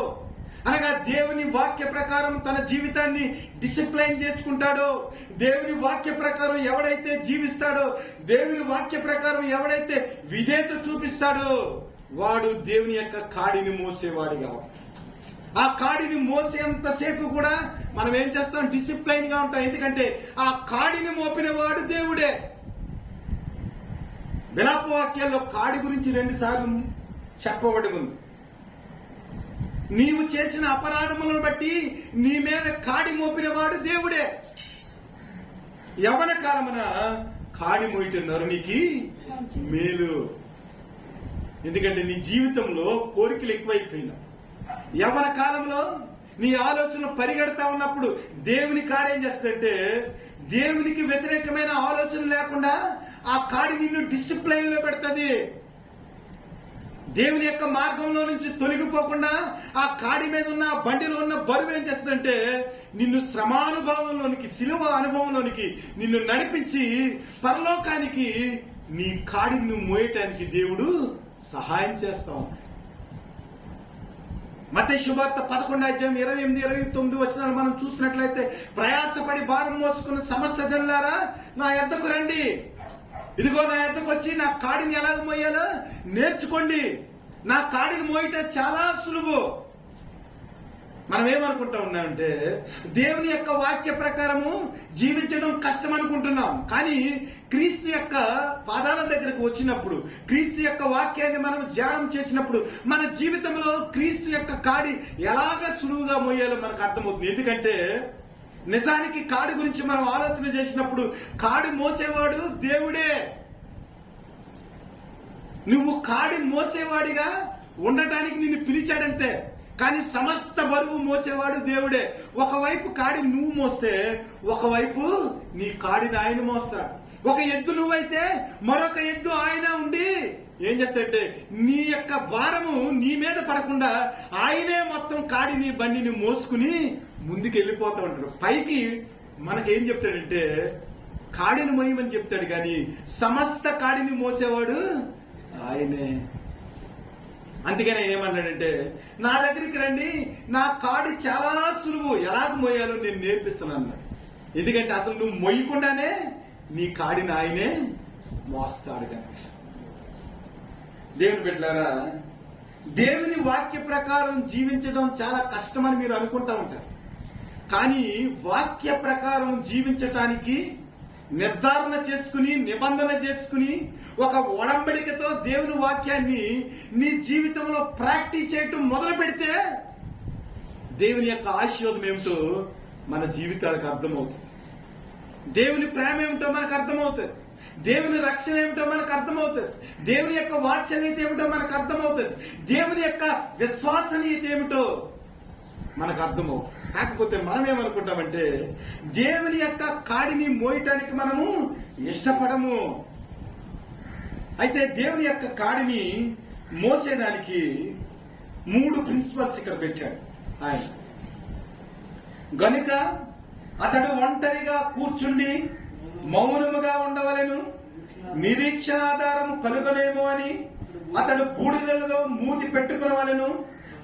అనగా దేవుని వాక్య ప్రకారం తన జీవితాన్ని డిసిప్లైన్ చేసుకుంటాడో, దేవుని వాక్య ప్రకారం ఎవడైతే జీవిస్తాడో, దేవుని వాక్య ప్రకారం ఎవడైతే విధేయత చూపిస్తాడో వాడు దేవుని యొక్క కాడిని మోసేవాడిగా. ఆ కాడిని మోసేంతసేపు కూడా మనం ఏం చేస్తాం? డిసిప్లైన్ గా ఉంటాం. ఎందుకంటే ఆ కాడిని మోపిన వాడు దేవుడే. విలాప వాక్యాల్లో కాడి గురించి 2 సార్లు చెప్పబడి ఉంది. నీవు చేసిన అపరాధములను బట్టి నీ మీద కాడి మోపినవాడు దేవుడే. యవ్వన కాలమున కాడి మోయట నరునికి మేలు. ఎందుకంటే నీ జీవితంలో కోరికలు ఎక్కువైపోయినా, యవ్వన కాలంలో నీ ఆలోచనలు పరిగెడతా ఉన్నప్పుడు దేవుని కాడేం చేస్తుందంటే, దేవునికి వ్యతిరేకమైన ఆలోచన లేకుండా ఆ కాడి నిన్ను డిసిప్లైన్ లో పెడుతుంది. దేవుని యొక్క మార్గంలో నుంచి తొలగిపోకుండా ఆ కాడి మీద ఉన్న బండిలో ఉన్న బరువు ఏం చేస్తుందంటే నిన్ను శ్రమానుభవంలోనికి, శిలువ అనుభవంలోనికి నిన్ను నడిపించి పరలోకానికి నీ కాడిని నువ్వు మోయటానికి దేవుడు సహాయం చేస్తా ఉన్నాడు. మత్తయి శుభవార్త 11:28-29 వచనాలు మనం చూసినట్లయితే, ప్రయాసపడి భారం మోసుకున్న సమస్త జనులారా నా యొద్దకు రండి, ఇదిగో నా యొద్దకు వచ్చి నా కాడిని ఎలాగ మోయాలో నేర్చుకోండి. నా కాడిని మోయట చాలా సులువు. మనం ఏమనుకుంటా ఉన్నామంటే దేవుని యొక్క వాక్య ప్రకారము జీవించడం కష్టం అనుకుంటున్నాం. కానీ క్రీస్తు యొక్క పాదాల దగ్గరకు వచ్చినప్పుడు, క్రీస్తు యొక్క వాక్యాన్ని మనం ధ్యానం చేసినప్పుడు మన జీవితంలో క్రీస్తు యొక్క కాడి ఎలాగ సులువుగా మోయాలో మనకు అర్థమవుతుంది. ఎందుకంటే నిజానికి కాడి గురించి మనం ఆలోచన చేసినప్పుడు కాడి మోసేవాడు దేవుడే. నువ్వు కాడి మోసేవాడిగా ఉండటానికి నిన్ను పిలిచాడంతే, కానీ సమస్త బరువు మోసేవాడు దేవుడే. ఒకవైపు కాడి నువ్వు మోస్తే, ఒకవైపు నీ కాడిని ఆయన మోస్తాడు. ఒక ఎద్దు నువ్వైతే మరొక ఎద్దు ఆయన ఉండి ఏం చేస్తాడంటే నీ యొక్క భారము నీ మీద పడకుండా ఆయనే మొత్తం కాడిని బండిని మోసుకుని ముందుకు వెళ్ళిపోతా ఉంటాడు. పైకి మనకేం చెప్తాడంటే కాడిని మోయమని చెప్తాడు, కానీ సమస్త కాడిని మోసేవాడు ఆయనే. అందుకనే ఏమన్నాడంటే నా దగ్గరికి రండి, నా కాడి చాలా సులువు, ఎలాగ మోయాలో నేను నేర్పిస్తున్నాను. ఎందుకంటే అసలు నువ్వు మోయకుండానే నీ కాడిని ఆయనే మోస్తాడు కనుక. దేవుని బిడ్డలారా, దేవుని వాక్య ప్రకారం జీవించడం చాలా కష్టమని మీరు అనుకుంటా ఉంటారు. కానీ వాక్య ప్రకారం జీవించటానికి నిర్ధారణ చేసుకుని, నిబంధన చేసుకుని, ఒక ఒడంబడికతో దేవుని వాక్యాన్ని నీ జీవితంలో ప్రాక్టీస్ చేయటం మొదలు పెడితే దేవుని యొక్క ఆశీర్వాదం ఏమిటో మన జీవితాలకు అర్థమవుతుంది. దేవుని ప్రేమ ఏమిటో మనకు అర్థమవుతుంది. దేవుని రక్షణ ఏమిటో మనకు అర్థమవుతుంది. దేవుని యొక్క వాత్సల్యత ఏమిటో మనకు అర్థమవుతుంది. దేవుని యొక్క విశ్వసనీయత ఏమిటో మనకు అర్థమవుతుంది. కాకపోతే మనం ఏమనుకుంటామంటే దేవుని యొక్క కాడిని మోయటానికి మనము ఇష్టపడము. అయితే దేవుని యొక్క కాడిని మోసేదానికి 3 ప్రిన్సిపల్స్ ఇక్కడ పెట్టాడు ఆయన. గనుక అతడు ఒంటరిగా కూర్చుండి మౌనముగా ఉండవలెను, నిరీక్షణాధారము కలుగలేమో అని అతడు బూడిదలలో మూతి పెట్టుకునవలెను,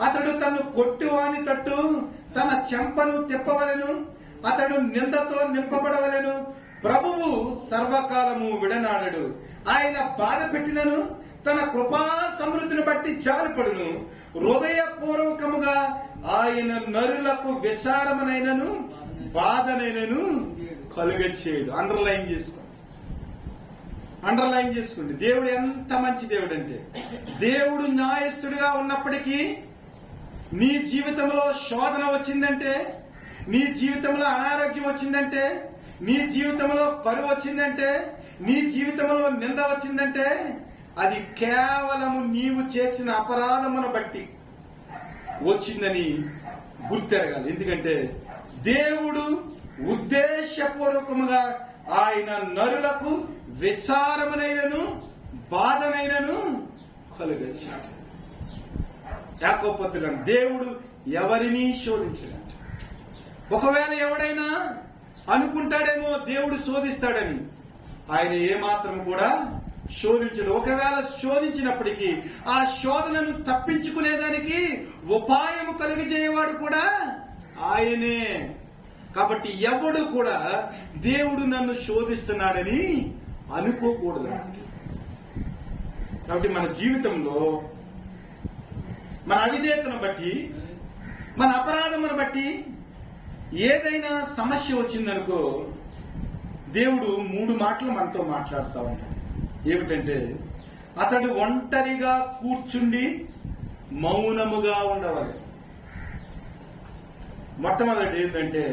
అతడు తను కొట్టువాని తట్టు తన చెంపను తిప్పవలెను, అతడు నిందతో నింపబడవలెను. ప్రభువు సర్వకాలము విడనాడడు, ఆయన బాధ పెట్టినను తన కృపా సమృద్ధిని బట్టి జాలిపడును. హృదయపూర్వకముగా ఆయన నరులకు విచారమునైనను బాధనైనను కలుగచేయడు. అండర్లైన్ చేసుకోండి. దేవుడు ఎంత మంచి దేవుడు అంటే, దేవుడు న్యాయస్థుడిగా ఉన్నప్పటికీ నీ జీవితంలో శోధన వచ్చిందంటే, నీ జీవితంలో అనారోగ్యం వచ్చిందంటే, నీ జీవితంలో కరువు వచ్చిందంటే, నీ జీవితంలో నింద వచ్చిందంటే అది కేవలము నీవు చేసిన అపరాధమును బట్టి వచ్చిందని గుర్తెరగాలి. ఎందుకంటే దేవుడు ఉద్దేశపూర్వకముగా ఆయన నరులకు విచారమునైనను బాధనైనను కలుగచేశాడు. యాకోబు పత్రికలో దేవుడు ఎవరిని శోధించడంట. ఒకవేళ ఎవడైనా అనుకుంటాడేమో దేవుడు శోధిస్తాడని, ఆయన ఏమాత్రం కూడా శోధించడు. ఒకవేళ శోధించినప్పటికీ ఆ శోధనను తప్పించుకునేదానికి ఉపాయము కలిగజేయవాడు కూడా ఆయనే. కాబట్టి ఎవడు కూడా దేవుడు నన్ను శోధిస్తున్నాడని అనుకోకూడదు. కాబట్టి మన జీవితంలో మన అవిధేయతను బట్టి, మన అపరాధమును బట్టి ఏదైనా సమస్య వచ్చిందనుకో, దేవుడు 3 మాటలు మనతో మాట్లాడుతూ ఉంటాడు. ఏమిటంటే అతడు ఒంటరిగా కూర్చుండి మౌనముగా ఉండవాలి. మొట్టమొదటి ఏంటంటే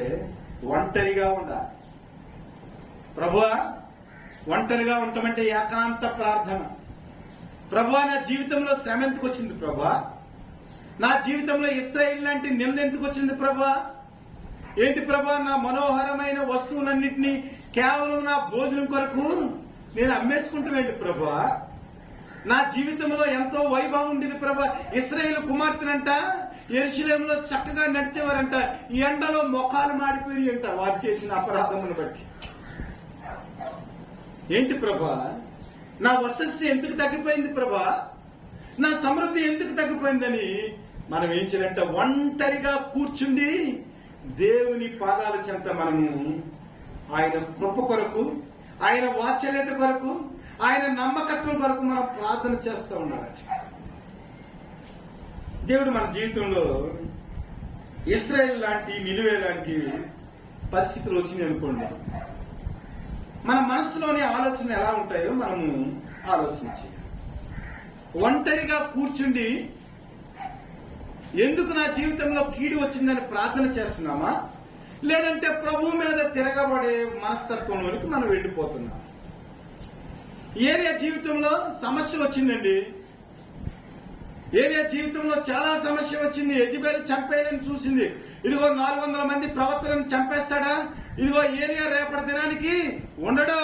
ఒంటరిగా ఉండాలి. ప్రభువా, ఒంటరిగా ఉండటమంటే ఏకాంత ప్రార్థన. ప్రభువా, నా జీవితంలో శ్రమ ఎందుకు వచ్చింది ప్రభువా? నా జీవితంలో ఇశ్రాయేలు లాంటి నింద ఎందుకు వచ్చింది ప్రభువా? ఏంటి ప్రభువా, నా మనోహరమైన వస్తువులన్నింటినీ కేవలం నా భోజనం కొరకు నేను అమ్మేసుకుంటామేంటి ప్రభువా? నా జీవితంలో ఎంతో వైభవం ఉండేది ప్రభువా. ఇశ్రాయేలు కుమార్తెనంట యెరూషలేములో చక్కగా నడిచేవారంట, ఈ ఎండలో మొఖాలు మాడిపోయి అంట వారు చేసిన అపరాధమును బట్టి. ఏంటి ప్రభా, నా వసస్సు ఎందుకు తగ్గిపోయింది ప్రభా, నా సమృద్ధి ఎందుకు తగ్గిపోయిందని మనం ఏం చేయాలంటే ఒంటరిగా కూర్చుండి దేవుని పాదాల చెంత మనము ఆయన కృప కొరకు, ఆయన వాత్సల్యత కొరకు, ఆయన నమ్మకత్వం కొరకు మనం ప్రార్థన చేస్తూ ఉండాలి. దేవుడు మన జీవితంలో ఇశ్రాయేలు లాంటి, నిలువే లాంటి పరిస్థితులు వచ్చినాయి అనుకోండి, మన మనసులోని ఆలోచన ఎలా ఉంటాయో మనము ఆలోచన చేయాలి. ఒంటరిగా కూర్చుండి ఎందుకు నా జీవితంలో కీడు వచ్చిందని ప్రార్థన చేస్తున్నామా, లేదంటే ప్రభు మీద తిరగబడే మనస్తత్వంలోనికి మనం వెళ్ళిపోతున్నాం. ఏలియా జీవితంలో సమస్య వచ్చిందండి. ఏలియా జీవితంలో చాలా సమస్య వచ్చింది. యెజెబెలు చంపేయాలని చూసింది. ఇదిగో 400 మంది ప్రవక్తలను చంపేస్తాడా, ఇదిగో ఏలియా రేపటి దినానికి ఉండడు.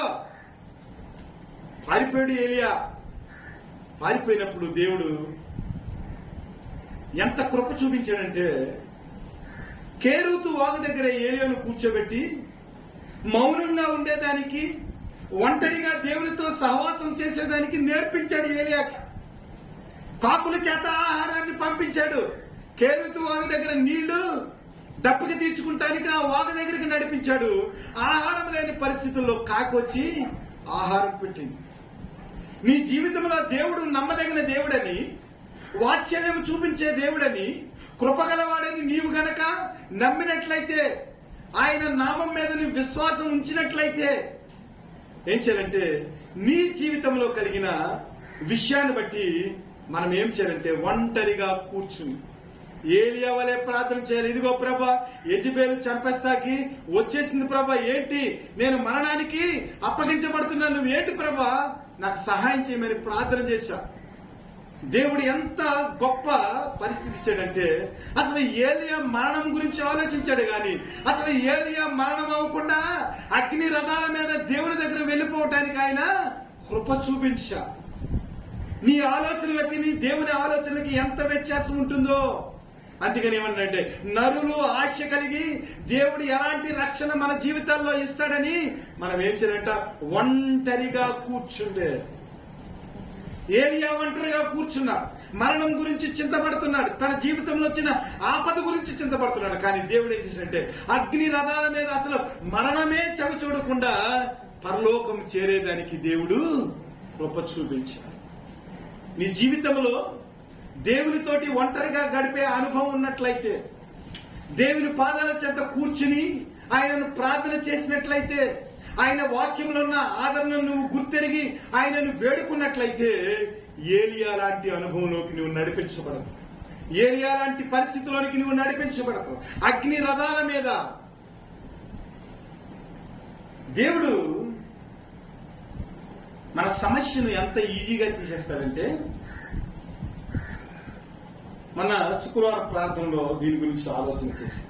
పారిపోయాడు ఏలియా. పారిపోయినప్పుడు దేవుడు ఎంత కృప చూపించాడంటే, కేరూతు వాగు దగ్గర ఏలియాను కూర్చోబెట్టి మౌనంగా ఉండేదానికి, ఒంటరిగా దేవునితో సహవాసం చేసేదానికి నేర్పించాడు ఏలియాకి. కాకుల చేత ఆహారాన్ని పంపించాడు. కేరూతు వాగు దగ్గర నీళ్లు దప్పిక తీర్చుకుంటానికి ఆ వాగు దగ్గరికి నడిపించాడు. ఆహారం లేని పరిస్థితుల్లో కాకొచ్చి ఆహారం పెట్టింది. నీ జీవితంలో దేవుడు నమ్మదగిన దేవుడని, వాత్సల్యం చూపించే దేవుడని, కృపగలవాడని నీవు గనక నమ్మినట్లయితే, ఆయన నామం మీద నీ విశ్వాసం ఉంచినట్లయితే ఏం చేయాలంటే, నీ జీవితంలో కలిగిన విషయాన్ని బట్టి మనం ఏం చేయాలంటే ఒంటరిగా కూర్చుని ఏలియా వలె ప్రార్థన చేయాలి. ఇదిగో ప్రభా, యెజెబెలు చంపేస్తాకి వచ్చేసింది ప్రభా, ఏంటి నేను మరణానికి అప్పగించబడుతున్నాను, నువ్వు ఏంటి ప్రభా నాకు సహాయం చేయమని ప్రార్థన చేశా. దేవుడు ఎంత గొప్ప పరిస్థితి ఇచ్చాడంటే, అసలు ఏలియా మరణం గురించి ఆలోచించాడు గాని, అసలు ఏలియా మరణం అవ్వకుండా అగ్ని రథాల మీద దేవుని దగ్గర వెళ్ళిపోవటానికి ఆయన కృప చూపించా. నీ ఆలోచనలకి నీ దేవుని ఆలోచనలకి ఎంత వ్యత్యాసం ఉంటుందో. అందుకని ఏమన్నంటే, నరులు ఆశ కలిగి దేవుడు ఎలాంటి రక్షణ మన జీవితాల్లో ఇస్తాడని మనం ఏం చేయాలంట, ఒంటరిగా కూర్చుండే. ఏలియా ఒంటరిగా కూర్చున్నాడు. మరణం గురించి చింతపడుతున్నాడు. తన జీవితంలో వచ్చిన ఆపద గురించి చింతపడుతున్నాడు. కానీ దేవుడు ఏం చేసినట్టే, అగ్ని రథాల మీద అసలు మరణమే చవి చూడకుండా పరలోకం చేరేదానికి దేవుడు కృప చూపించాడు. నీ జీవితంలో దేవునితోటి ఒంటరిగా గడిపే అనుభవం ఉన్నట్లయితే, దేవుని పాదాల చెంత కూర్చుని ఆయనను ప్రార్థన చేసినట్లయితే, ఆయన వాక్యంలో ఉన్న ఆదరణను నువ్వు గుర్తెరిగి ఆయనను వేడుకున్నట్లయితే, ఏలియా లాంటి అనుభవంలోకి నువ్వు నడిపించబడదు. ఏలియా లాంటి పరిస్థితుల్లోనికి నువ్వు నడిపించబడదు. అగ్ని రథాల మీద దేవుడు మన సమస్యను ఎంత ఈజీగా తీసేస్తాడంటే, మన శుక్రవారం ప్రార్థనలో దీని గురించి ఆలోచన చేసి,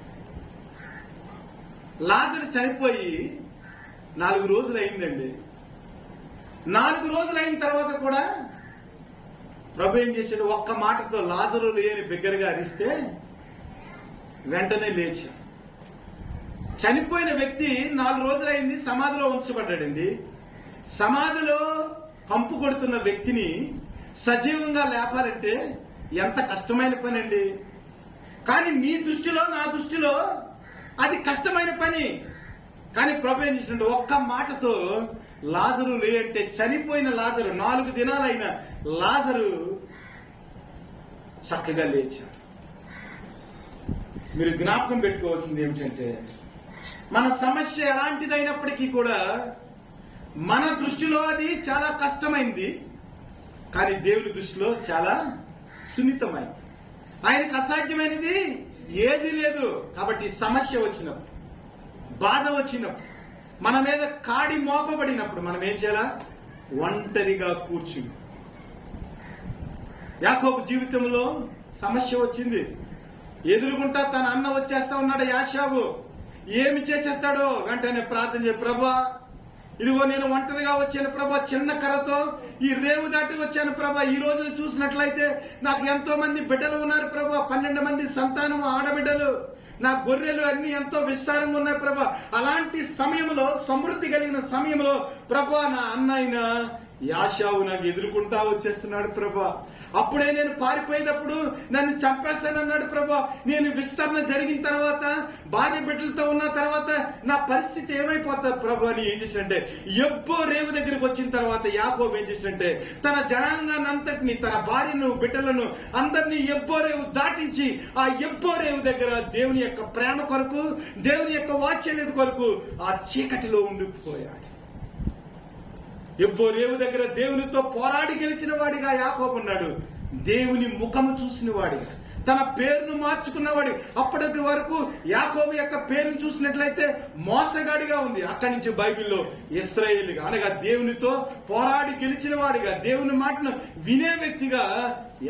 లాజరు చనిపోయి 4 రోజులు అయిందండి. 4 రోజులు అయిన తర్వాత కూడా ప్రభు ఏం చేశాడు, ఒక్క మాటతో లాజరు లేని బిగ్గరగా అరిస్తే వెంటనే లేచి, చనిపోయిన వ్యక్తి 4 రోజులు అయింది, సమాధిలో ఉంచబడ్డాడండి. సమాధిలో కంపు కొడుతున్న వ్యక్తిని సజీవంగా లేపాలంటే ఎంత కష్టమైన పని అండి. కానీ నీ దృష్టిలో, నా దృష్టిలో అది కష్టమైన పని. కానీ ప్రభు ఏం చేసినట్టు ఒక్క మాటతో లాజరు లే అంటే, చనిపోయిన లాజరు 4 దినాలైన లాజరు చక్కగా లేచాడు. మీరు జ్ఞాపకం పెట్టుకోవాల్సింది ఏమిటంటే, మన సమస్య ఎలాంటిదైనప్పటికీ కూడా మన దృష్టిలో అది చాలా కష్టమైంది, కానీ దేవుని దృష్టిలో చాలా సున్నితమైంది. ఆయనకు అసాధ్యమైనది ఏది లేదు. కాబట్టి సమస్య వచ్చినప్పుడు, బాధ వచ్చినప్పుడు, మన మీద కాడి మోపబడినప్పుడు మనం ఏం చేయాలా? ఒంటరిగా కూర్చుని. యాకోబు జీవితంలో సమస్య వచ్చింది. ఎదురుగుంటా తన అన్న వచ్చేస్తా ఉన్నాడు యాషావు. ఏమి చేసేస్తాడో వెంటనే ప్రార్థన చేయ, ప్రభా ఇదిగో నేను ఒంటరిగా వచ్చాను ప్రభా, చిన్న కర్రతో ఈ రేవు దాటి వచ్చాను ప్రభా. ఈ రోజును చూసినట్లయితే నాకు ఎంతో మంది బిడ్డలు ఉన్నారు ప్రభా, 12 మంది సంతానం ఆడబిడ్డలు, నా గొర్రెలు అన్ని ఎంతో విస్తారంగా ఉన్నాయి ప్రభా. అలాంటి సమయంలో, సమృద్ధి కలిగిన సమయంలో ప్రభా, నా అన్న అయిన యాషావు నాకు ఎదుర్కొంటా వచ్చేస్తున్నాడు ప్రభా. అప్పుడే నేను పారిపోయినప్పుడు నన్ను చంపేస్తానన్నాడు ప్రభా. నేను విస్తరణ జరిగిన తర్వాత, భార్య బిడ్డలతో ఉన్న తర్వాత నా పరిస్థితి ఏమైపోతుంది ప్రభా అని ఏం చేసినంటే, ఎబ్బో రేవు దగ్గరికి వచ్చిన తర్వాత యాకోబు ఏం చేసినంటే తన జనాంగాన్ని అంతటిని, తన భార్యను బిడ్డలను అందరినీ ఎబ్బో రేవు దాటించి ఆ ఎబ్బో రేవు దగ్గర దేవుని యొక్క ప్రేమ కొరకు, దేవుని యొక్క వాత్సల్యత కొరకు ఆ చీకటిలో ఉండిపోయాడు. ఎబ్బో రేవు దగ్గర దేవునితో పోరాడి గెలిచిన వాడిగా యాకోబు ఉన్నాడు. దేవుని ముఖము చూసిన వాడిగా, తన పేరును మార్చుకున్నవాడి. అప్పటి వరకు యాకోబు యొక్క పేరును చూసినట్లయితే మోసగాడిగా ఉంది. అక్కడి నుంచి బైబిల్లో ఇశ్రాయేలుగా, అనగా దేవునితో పోరాడి గెలిచిన వాడిగా, దేవుని మాటను వినే వ్యక్తిగా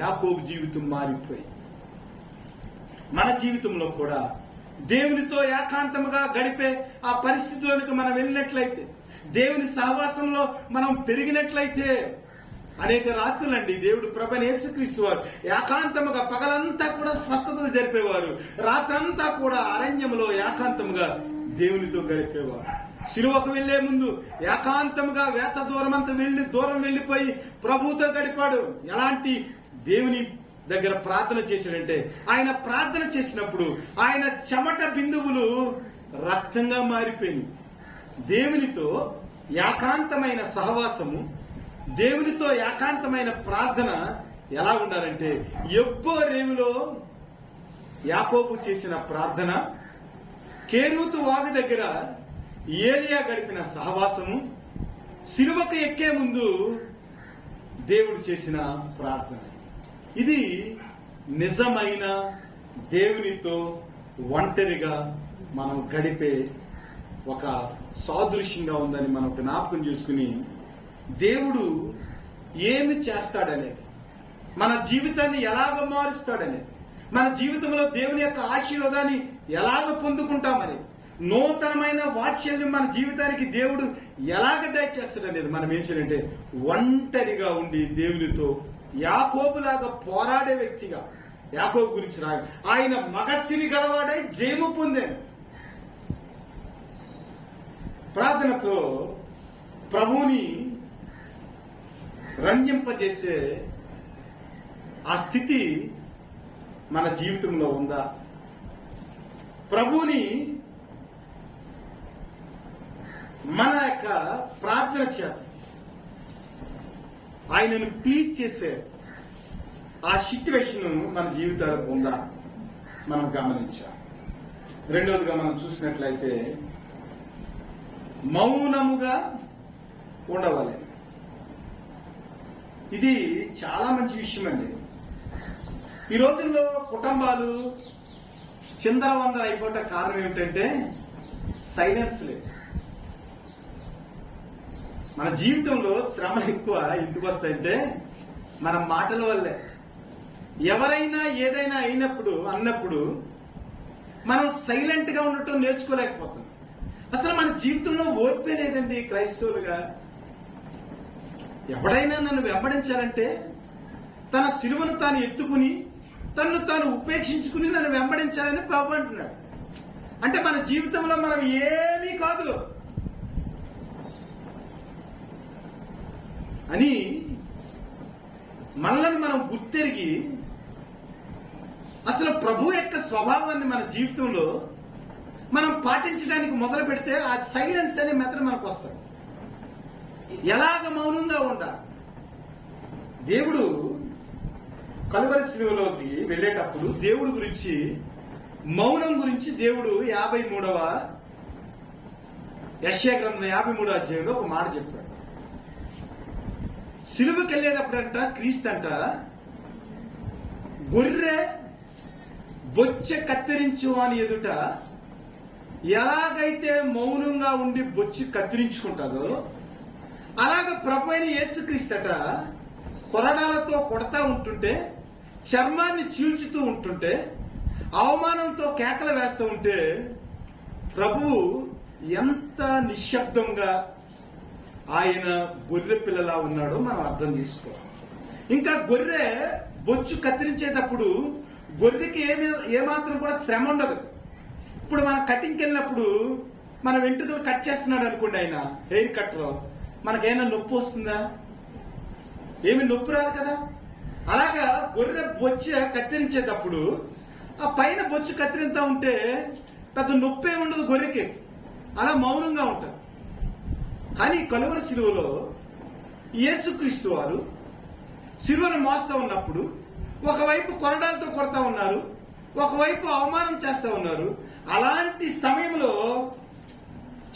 యాకోబు జీవితం మారిపోయింది. మన జీవితంలో కూడా దేవునితో ఏకాంతముగా గడిపే ఆ పరిస్థితిలోనికి మనం వెళ్ళినట్లయితే, దేవుని సహవాసంలో మనం పెరిగినట్లయితే, అనేక రాత్రులండి దేవుడు ప్రభువైన యేసుక్రీస్తు వారు ఏకాంతముగా పగలంతా కూడా స్వస్థతలు జరిపేవారు, రాత్రంతా కూడా అరణ్యములో ఏకాంతముగా దేవునితో గడిపేవారు. శిలువకు వెళ్లే ముందు ఏకాంతముగా వేత దూరం వెళ్లిపోయి ప్రభువుతో గడిపాడు. ఎలాంటి దేవుని దగ్గర ప్రార్థన చేశాడంటే, ఆయన ప్రార్థన చేసినప్పుడు ఆయన చెమట బిందువులు రక్తంగా మారిపోయింది. దేవునితో ఏకాంతమైన సహవాసము, దేవునితో ఏకాంతమైన ప్రార్థన ఎలా ఉండాలంటే, ఎబ్బో రేవులో యాకోబు చేసిన ప్రార్థన, కేరూతు వాగు దగ్గర ఏలియా గడిపిన సహవాసము, సిలువకు ఎక్కే ముందు దేవుడు చేసిన ప్రార్థన, ఇది నిజమైన దేవునితో ఒంటరిగా మనం గడిపే ఒక సాదృశ్యంగా ఉందని మనం జ్ఞాపకం చేసుకుని, దేవుడు ఏమి చేస్తాడనేది, మన జీవితాన్ని ఎలాగ మారుస్తాడనేది, మన జీవితంలో దేవుని యొక్క ఆశీర్వాదాన్ని ఎలాగ పొందుకుంటామనేది, నూతనమైన వాత్సల్యం మన జీవితానికి దేవుడు ఎలాగ దయచేస్తాడనేది మనం ఏం చేయాలంటే, ఒంటరిగా ఉండి దేవునితో యాకోబులాగా పోరాడే వ్యక్తిగా. యాకోబు గురించి ఆయన మగసిరి గలవాడై జయము పొందాను. ప్రార్థనతో ప్రభువుని రంజింపజేసే ఆ స్థితి మన జీవితంలో ఉందా? ప్రభువుని మన యొక్క ప్రార్థన చేత ఆయనను ప్లీజ్ చేసే ఆ సిట్యువేషన్ మన జీవితాలకు ఉందా మనం గమనించాం. రెండవదిగా మనం చూసినట్లయితే, మౌనముగా ఉండవాలి. ఇది చాలా మంచి విషయం అండి. ఈ రోజుల్లో కుటుంబాలు చిందరవందర అయిపోవటం కారణం ఏమిటంటే సైలెన్స్ లేదు. మన జీవితంలో శ్రమలు ఎక్కువ ఎందుకు వస్తాయంటే మన మాటల వల్లే. ఎవరైనా ఏదైనా అన్నప్పుడు మనం సైలెంట్ గా ఉండటం నేర్చుకోలేకపోతాం. అసలు మన జీవితంలో ఓర్పే లేదండి క్రైస్తవులుగా. ఎవడైనా నన్ను వెంబడించాలంటే తన సిలువను తాను ఎత్తుకుని, తన్ను తాను ఉపేక్షించుకుని నన్ను వెంబడించాలని ప్రభు అంటున్నాడు. అంటే మన జీవితంలో మనం ఏమీ కాదు అని మనల్ని మనం గుర్తెరిగి, అసలు ప్రభు యొక్క స్వభావాన్ని మన జీవితంలో మనం పాటించడానికి మొదలు పెడితే ఆ సైలెన్స్ అనే మెథడ్ మనకు వస్తుంది. ఎలాగ మౌనంగా ఉండాలి. దేవుడు కలువరి శిలువలోకి వెళ్ళేటప్పుడు దేవుడు గురించి, మౌనం గురించి దేవుడు 53వ యెషయా గ్రంథం 53వ అధ్యాయంలో ఒక మాట చెప్పాడు. సిలువకి వెళ్ళేటప్పుడంట క్రీస్తు అంట గొర్రె బొచ్చె కత్తిరించు అని ఎదుట ఎలాగైతే మౌనంగా ఉండి బొచ్చి కత్తిరించుకుంటుందో అలాగ ప్రభు అయిన యేసుక్రీస్తట కొరడాలతో కొడతా ఉంటుంటే, చర్మాన్ని చీల్చుతూ ఉంటుంటే, అవమానంతో కేకలు వేస్తూ ఉంటే ప్రభువు ఎంత నిశ్శబ్దంగా ఆయన గొర్రె పిల్లలా ఉన్నాడో మనం అర్థం చేసుకోవాలి. ఇంకా గొర్రె బొచ్చు కత్తిరించేటప్పుడు గొర్రెకి ఏమాత్రం కూడా శ్రమ ఉండదు. ఇప్పుడు మనం కటింగ్కి వెళ్ళినప్పుడు మన వెంట్రుకలు కట్ చేస్తున్నాడు అనుకోండి, ఆయన హెయిర్ కట్లో మనకేమైనా నొప్పి వస్తుందా? ఏమి నొప్పి రాదు కదా. అలాగా గొర్రె బొచ్చు కత్తిరించేటప్పుడు ఆ పైన బొచ్చు కత్తిరింతా ఉంటే పెద్ద నొప్పి ఏమి ఉండదు గొర్రెకి, అలా మౌనంగా ఉంటారు. కానీ కలువరి శిలువలో యేసుక్రీస్తు వారు శిలువను మోస్తా ఉన్నప్పుడు ఒకవైపు కొరడాలతో కొడతా ఉన్నారు, ఒకవైపు అవమానం చేస్తా ఉన్నారు. అలాంటి సమయంలో,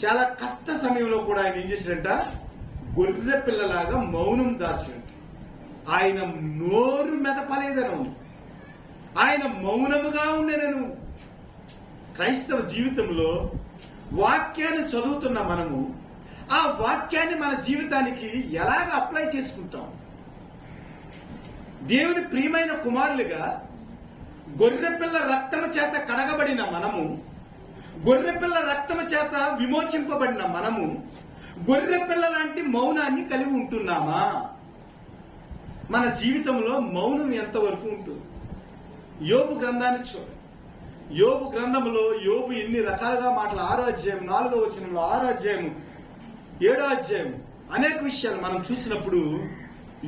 చాలా కష్ట సమయంలో కూడా ఆయన ఏం చేశాడంట? గొర్రె పిల్లలాగా మౌనం దాచాడు. ఆయన నోరు మెదపలేదను, ఆయన మౌనముగా ఉండేనను. క్రైస్తవ జీవితంలో వాక్యాన్ని చదువుతున్న మనము ఆ వాక్యాన్ని మన జీవితానికి ఎలాగ అప్లై చేసుకుంటాం? దేవుని ప్రియమైన కుమారులుగా గొర్రెపిల్ల రక్తము చేత కడగబడిన మనము, గొర్రెపిల్ల రక్తము చేత విమోచింపబడిన మనము గొర్రెపిల్ల లాంటి మౌనాన్ని కలిగి ఉంటున్నామా? మన జీవితంలో మౌనం ఎంతవరకు ఉంటుంది? యోబు గ్రంథాన్ని చూడండి. యోబు గ్రంథంలో యోబు ఎన్ని రకాలుగా మాటలు, 6వ అధ్యాయం 4వ వచనంలో, 6వ అధ్యాయం 7వ అధ్యాయం అనేక విషయాలు మనం చూసినప్పుడు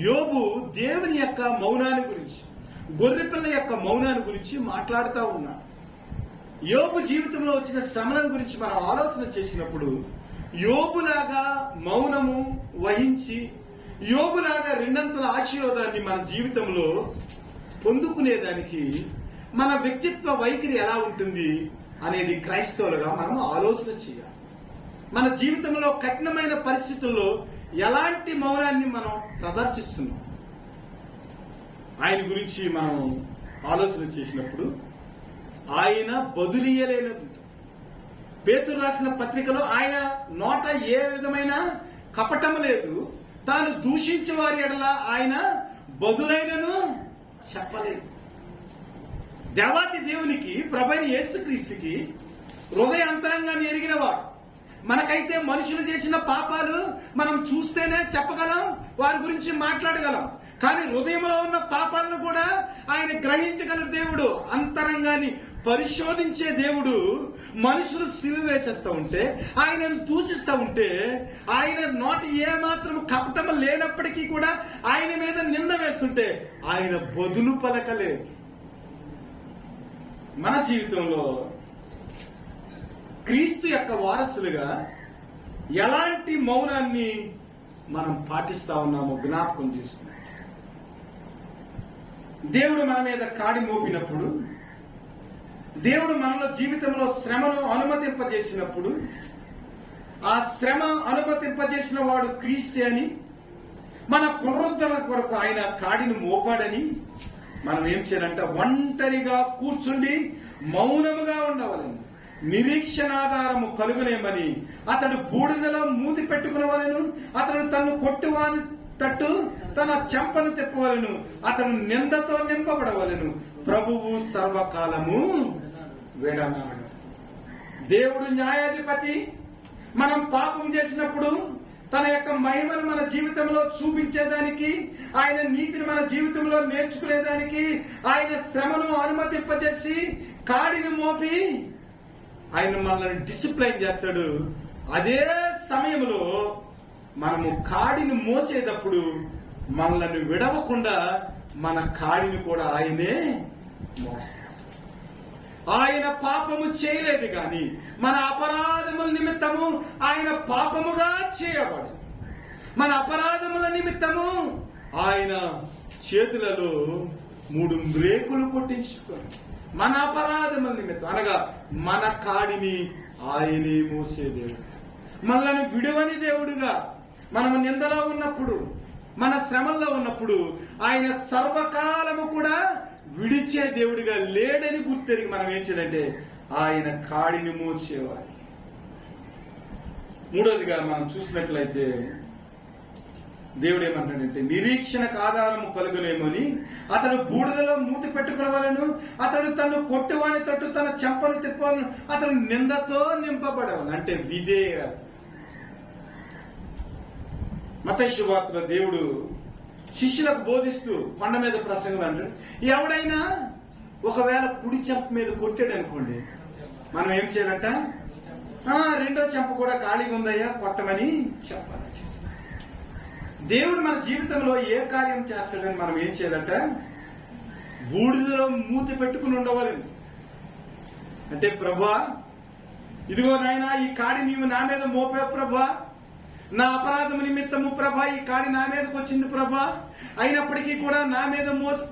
యోబు దేవుని యొక్క మౌనాన్ని గురించి, గొర్రెపిల్ల యొక్క మౌనాన్ని గురించి మాట్లాడుతూ ఉన్నాడు. యోబు జీవితంలో వచ్చిన శ్రమల గురించి మనం ఆలోచన చేసినప్పుడు యోబులాగా మౌనము వహించి యోబులాగా రెండంతల ఆశీర్వాదాన్ని మన జీవితంలో పొందుకునేదానికి మన వ్యక్తిత్వ వైఖరి ఎలా ఉంటుంది అనేది క్రైస్తవులుగా మనం ఆలోచన చేయాలి. మన జీవితంలో కఠినమైన పరిస్థితుల్లో ఎలాంటి మౌనాన్ని మనం ప్రదర్శిస్తున్నాం ఆయన గురించి మనం ఆలోచన చేసినప్పుడు ఆయన బదులీయలేనది. పేతురు రాసిన పత్రికలో ఆయన నోట ఏ విధమైన కపటము లేదు, తాను దూషించే వారి ఎడల ఆయన బదులైనను చెప్పలేదు. దేవాతి దేవునికి, ప్రభువైన యేసుక్రీస్తుకి హృదయ అంతరంగాన్ని ఎరిగినవాడు. మనకైతే మనుషులు చేసిన పాపాలు మనం చూస్తేనే చెప్పగలం, వారి గురించి మాట్లాడగలం. కానీ హృదయంలో ఉన్న పాపాలను కూడా ఆయన గ్రహించగల దేవుడు, అంతరంగాన్ని పరిశోధించే దేవుడు. మనుషులు సిలువ వేసేస్తా ఉంటే, ఆయనను దూషిస్తా ఉంటే, ఆయన నోటి ఏమాత్రం కపటం లేనప్పటికీ కూడా ఆయన మీద నింద వేస్తుంటే ఆయన బదులు పలకలేదు. మన జీవితంలో క్రీస్తు యొక్క వారసులుగా ఎలాంటి మౌనాన్ని మనం పాటిస్తా ఉన్నామో జ్ఞాపకం చేసుకున్నాం. దేవుడు మన మీద కాడి మోపినప్పుడు, దేవుడు మనలో జీవితంలో శ్రమను అనుమతింపజేసినప్పుడు, ఆ శ్రమ అనుమతింపజేసిన వాడు క్రీస్తు అని, మన పునరుద్ధరణ కొరకు ఆయన కాడిని మోపాడని మనం ఏం చేయాలంట? ఒంటరిగా కూర్చుండి మౌనముగా ఉండవలని, నిరీక్షణాధారము కలుగునేమని, అతడు బూడిదలో మూతి పెట్టుకునవలను, అతడు తను కొట్టువాని తట్టు తన చెంపను తిప్పవలను, అతను నిందతో నింపబడవలను, ప్రభువు సర్వకాలము వేడనాడు. దేవుడు న్యాయాధిపతి. మనం పాపం చేసినప్పుడు తన యొక్క మహిమను మన జీవితంలో చూపించేదానికి, ఆయన నీతిని మన జీవితంలో నేర్చుకునేదానికి ఆయన శ్రమను అనుమతింపజేసి కాడిని మోపి ఆయన మనల్ని డిసిప్లైన్ చేస్తాడు. అదే సమయంలో మనము కాడిని మోసేటప్పుడు మనల్ని విడవకుండా మన కాడిని కూడా ఆయనే మోస్తాడు. ఆయన పాపము చేయలేదు గాని మన అపరాధముల నిమిత్తము ఆయన పాపముగా చేయబడి, మన అపరాధముల నిమిత్తము ఆయన చేతులలో 3 మ్రేకులు కొట్టించుకొని మన అపరాధముల నిమిత్తం, అనగా మన కాడిని ఆయనే మోసే దేవుడు, మనల్ని విడువని దేవుడుగా, మనము నిందలో ఉన్నప్పుడు, మన శ్రమల్లో ఉన్నప్పుడు ఆయన సర్వకాలము కూడా విడిచే దేవుడిగా లేడని గుర్తెరిగి మనం ఏం చేయాలంటే ఆయన కాడిని మోసేవాడు. మూడోదిగా మనం చూసినట్లయితే దేవుడు ఏమంటాడంటే నిరీక్షణకు ఆధారము కలుగునేమోని అతడు బూడిదలో మూతి పెట్టుకునవలెను, అతడు తను కొట్టువాని తట్టు తన చెంపను తిప్పవలను, అతడు నిందతో నింపబడవను. అంటే విధేయ. మత్తయి సువార్తలో దేవుడు శిష్యులకు బోధిస్తూ కొండ మీద ప్రసంగం అంటాడు, ఎవడైనా ఒకవేళ కుడి చెంప మీద కొట్టాడు అనుకోండి, మనం ఏం చేయాలంట, రెండో చెంప కూడా ఖాళీగా ఉందయ్యా కొట్టమని చెప్పాలి. దేవుడు మన జీవితంలో ఏ కార్యం చేస్తాడని మనం ఏం చేయాలంట, బూడిదలో మూతి పెట్టుకుని ఉండవాలని. అంటే ప్రభా, ఇదిగో నాయనా, ఈ కాడి నీవు నా మీద మోపే ప్రభా, నా అపరాధము నిమిత్తము ప్రభా ఈ కాడి నా మీదకి వచ్చింది ప్రభా, అయినప్పటికీ కూడా నా మీద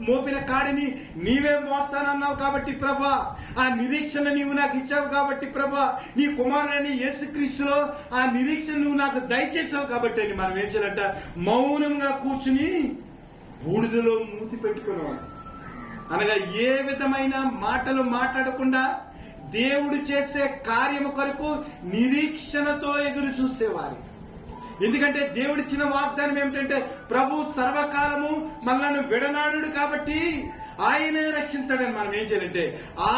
మోపిన కాడిని నీవే మోస్తానన్నావు కాబట్టి ప్రభా, ఆ నిరీక్షణ నీవు నాకు ఇచ్చావు కాబట్టి ప్రభా, నీ కుమారుని యేసుక్రీస్తులో ఆ నిరీక్షణ నువ్వు నాకు దయచేసావు కాబట్టి అని మనం ఏం చేయాలంట, మౌనంగా కూర్చుని బూడిదలో మూతి పెట్టుకున్నాం. అనగా ఏ విధమైన మాటలు మాట్లాడకుండా దేవుడు చేసే కార్యము కొరకు నిరీక్షణతో ఎదురు చూసేవారు. ఎందుకంటే దేవుడిచ్చిన వాగ్దానం ఏమిటంటే ప్రభు సర్వకాలము మనల్ని విడనాడు కాబట్టి ఆయనే రక్షిస్తాడని మనం ఏం చేయాలంటే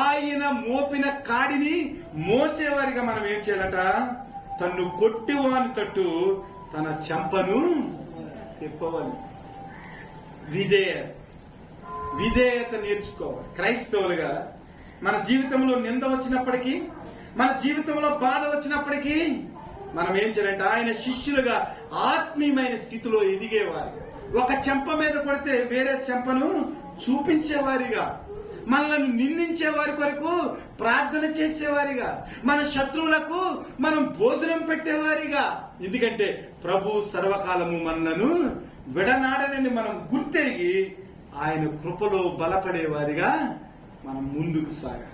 ఆయన మోపిన కాడిని మోసేవారిగా మనం ఏం చేయాలట, తన్ను కొట్టివాని తట్టు తన చెంపను తిప్పవాలి. విధేయత నేర్చుకోవాలి. క్రైస్తవులుగా మన జీవితంలో నింద వచ్చినప్పటికీ, మన జీవితంలో బాధ వచ్చినప్పటికీ మనం ఏం చేయాలంటే ఆయన శిష్యులుగా ఆత్మీయమైన స్థితిలో ఎదిగేవారు. ఒక చెంప మీద కొడితే వేరే చెంపను చూపించేవారిగా, మనల్ని నిందించే వారి కొరకు ప్రార్థన చేసేవారిగా, మన శత్రువులకు మనం భోజనం పెట్టేవారిగా. ఎందుకంటే ప్రభు సర్వకాలము మనలను విడనాడనని మనం గుర్తెరిగి ఆయన కృపలో బలపడేవారిగా మనం ముందుకు సాగాలి.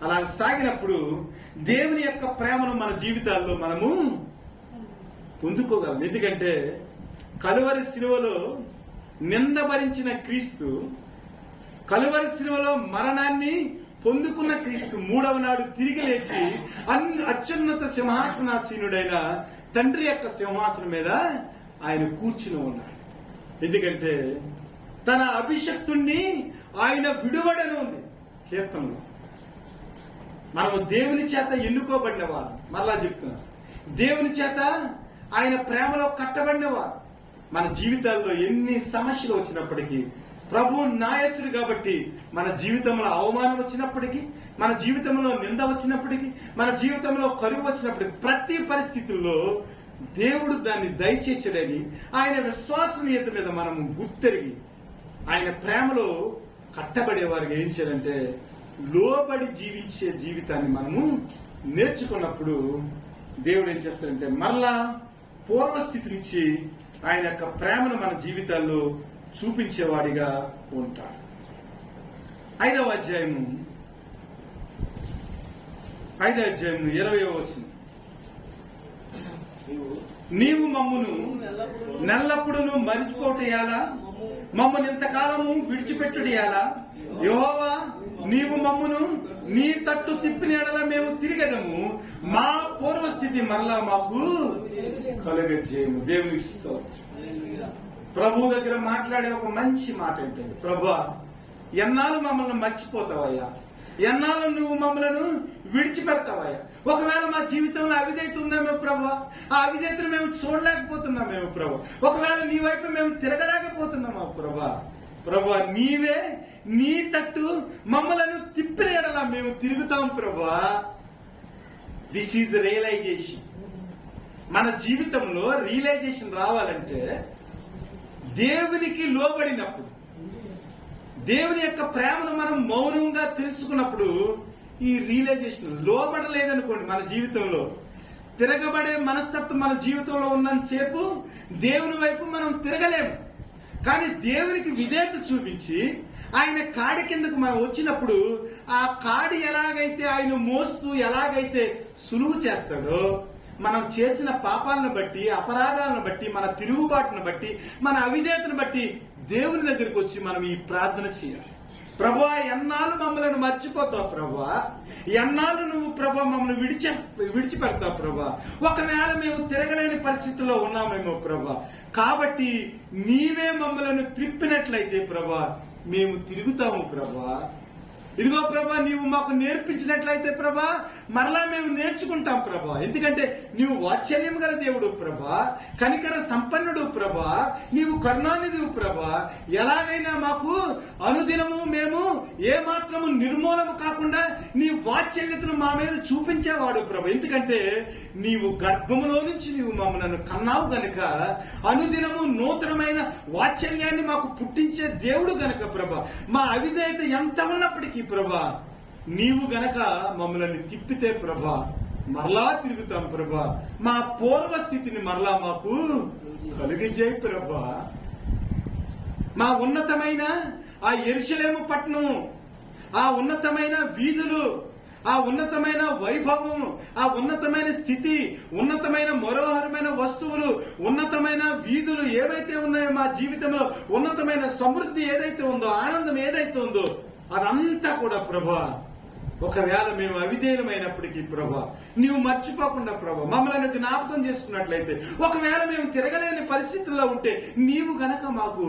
అలా సాగినప్పుడు దేవుని యొక్క ప్రేమను మన జీవితాల్లో మనము పొందుకోగలం. ఎందుకంటే కలువరి శిలువలో నింద భరించిన క్రీస్తు, కలువరి శిలువలో మరణాన్ని పొందుకున్న క్రీస్తు మూడవ నాడు తిరిగి లేచి అత్యున్నత సింహాసనాసీనుడైన తండ్రి యొక్క సింహాసనం మీద ఆయన కూర్చుని ఉన్నాడు. ఎందుకంటే తన అభిషక్తుణ్ణి ఆయన విడువడని ఉంది కీర్తనలో. మనము దేవుని చేత ఎన్నుకోబడిన వారు, మరలా చెప్తున్నారు, దేవుని చేత ఆయన ప్రేమలో కట్టబడినవారు. మన జీవితాల్లో ఎన్ని సమస్యలు వచ్చినప్పటికీ ప్రభు నాయసుడు కాబట్టి మన జీవితంలో అవమానం వచ్చినప్పటికీ, మన జీవితంలో నింద వచ్చినప్పటికీ, మన జీవితంలో కరువు వచ్చినప్పటికీ, ప్రతి పరిస్థితుల్లో దేవుడు దాన్ని దయచేసాడని ఆయన విశ్వసనీయత మీద మనము గుర్తెరిగి ఆయన ప్రేమలో కట్టబడేవారికి ఏం చేయాలంటే లోబడి జీవించే జీవితాన్ని మనము నేర్చుకున్నప్పుడు దేవుడు ఏం చేస్తాడంటే మరలా పూర్వస్థితినిచ్చి ఆయన యొక్క ప్రేమను మన జీవితాల్లో చూపించేవాడిగా ఉంటాడు. 5వ అధ్యాయము 20వ వచనం, నీవు మమ్మును నెల్లప్పుడును మరిచిపోటేయాలా, మమ్మను ఇంతకాలము విడిచిపెట్టుడియాలా, యెహోవా నీవు మమ్మును నీ తట్టు తిప్పిన ఎడల మేము తిరిగెదము, మా పూర్వస్థితి మరలా మాకు కలుగజేయము. దేవునికి స్తోత్రం. ప్రభు దగ్గర మాట్లాడే ఒక మంచి మాట ఏంటంటే, ప్రభా ఎన్నాళ్ళు మమ్మల్ని మర్చిపోతావయ్యా, ఎన్నాళ్ళు నువ్వు మమ్మల్ని విడిచిపెడతావయ్యా. ఒకవేళ మా జీవితంలో అవిధేయత ఉందేమో ప్రభా, ఆ అవిధేయతను మేము చూడలేకపోతున్నామేమో ప్రభా, ఒకవేళ నీ వైపు మేము తిరగలేకపోతున్నామా ప్రభా. ప్రభా నీవే నీ తట్టు మమ్మలను తిప్పిన ఎడల మేము తిరుగుతాం ప్రభా. This is realisation. మన జీవితంలో రియలైజేషన్ రావాలంటే దేవునికి లోబడినప్పుడు, దేవుని యొక్క ప్రేమను మనం మౌనంగా తెలుసుకున్నప్పుడు ఈ రియలైజేషన్. లోబడలేదనుకోండి మన జీవితంలో, తిరగబడే మనస్తత్వం మన జీవితంలో ఉన్నంతసేపు దేవుని వైపు మనం తిరగలేము. కానీ దేవునికి విధేయత చూపించి ఆయన కాడి కిందకు మనం వచ్చినప్పుడు ఆ కాడి ఎలాగైతే ఆయన మోస్తూ ఎలాగైతే సులువు చేస్తాడో, మనం చేసిన పాపాలను బట్టి, అపరాధాలను బట్టి, మన తిరుగుబాటును బట్టి, మన అవిధేయతను బట్టి దేవుని దగ్గరికి వచ్చి మనం ఈ ప్రార్థన చేయాలి. ప్రభువా ఎన్నాళ్ళు మమ్మల్ని మర్చిపోతావు ప్రభువా, ఎన్నాళ్ళు నువ్వు ప్రభా మమ్మల్ని విడిచిపెడతావు ప్రభా. ఒకవేళ మేము తిరగలేని పరిస్థితిలో ఉన్నామేమో ప్రభా, కాబట్టి నీవే మమ్మల్ని త్రిప్పినట్లయితే ప్రభా మేము తిరుగుతాము ప్రభా. ఇదిగో ప్రభా నీవు మాకు నేర్పించినట్లయితే ప్రభా మరలా మేము నేర్చుకుంటాం ప్రభా. ఎందుకంటే నీవు వాత్సల్యం గల దేవుడు ప్రభా, కనికర సంపన్నుడు ప్రభా, నీవు కరుణానిధివు ప్రభా. ఎలాగైనా మాకు అనుదినము మేము ఏమాత్రము నిర్మూలము కాకుండా నీ వాత్సల్యతను మా మీద చూపించేవాడు ప్రభా. ఎందుకంటే నీవు గర్భములో నుంచి నీవు మమ్మల్ని కన్నావు గనుక అనుదినము నూతనమైన వాత్సల్యాన్ని మాకు పుట్టించే దేవుడు గనుక ప్రభా, మా అవిధేయత ఎంత ఉన్నప్పటికీ ప్రభా నీవు గనక మమ్మల్ని తిప్పితే ప్రభా మరలా తిరుగుతాం ప్రభా. మా పూర్వ స్థితిని మరలా మాకు కలిగించేయి ప్రభా. మా ఉన్నతమైన ఆ యెరూషలేము పట్టణం, ఆ ఉన్నతమైన వీధులు, ఆ ఉన్నతమైన వైభవం, ఆ ఉన్నతమైన స్థితి, ఉన్నతమైన మనోహరమైన వస్తువులు, ఉన్నతమైన వీధులు ఏవైతే ఉన్నాయో మా జీవితంలో, ఉన్నతమైన సమృద్ధి ఏదైతే ఉందో, ఆనందం ఏదైతే ఉందో అదంతా కూడా ప్రభా ఒకవేళ మేము అవిధేయమైనప్పటికీ ప్రభా నీవు మర్చిపోకుండా ప్రభా మమ్మల్ని జ్ఞాపకం చేసుకున్నట్లయితే, ఒకవేళ మేము తిరగలేని పరిస్థితుల్లో ఉంటే నీవు గనక మాకు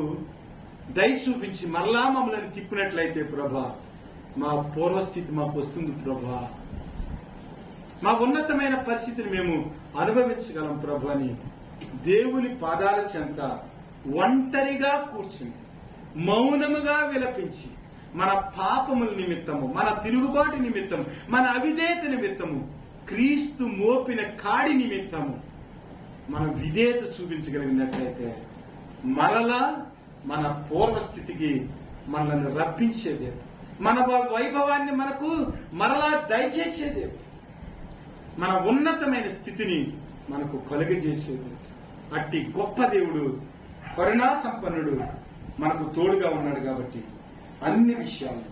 దయ చూపించి మరలా మమ్మల్ని తిప్పినట్లయితే ప్రభా మా పూర్వస్థితి మాకు వస్తుంది ప్రభా. మా ఉన్నతమైన పరిస్థితిని మేము అనుభవించగలం ప్రభా అని దేవుని పాదాల చెంత ఒంటరిగా కూర్చుని మౌనముగా విలపించి మన పాపముల నిమిత్తము, మన తిరుగుబాటు నిమిత్తము, మన అవిధేయత నిమిత్తము, క్రీస్తు మోపిన కాడి నిమిత్తము మన విధేయత చూపించగలిగినట్లయితే మరలా మన పూర్వస్థితికి మనల్ని రప్పించేదే, మన వైభవాన్ని మనకు మరలా దయచేసేదే, మన ఉన్నతమైన స్థితిని మనకు కలుగజేసేది. అట్టి గొప్ప దేవుడు, కరుణా సంపన్నుడు మనకు తోడుగా ఉన్నాడు. కాబట్టి అన్ని విషయాలు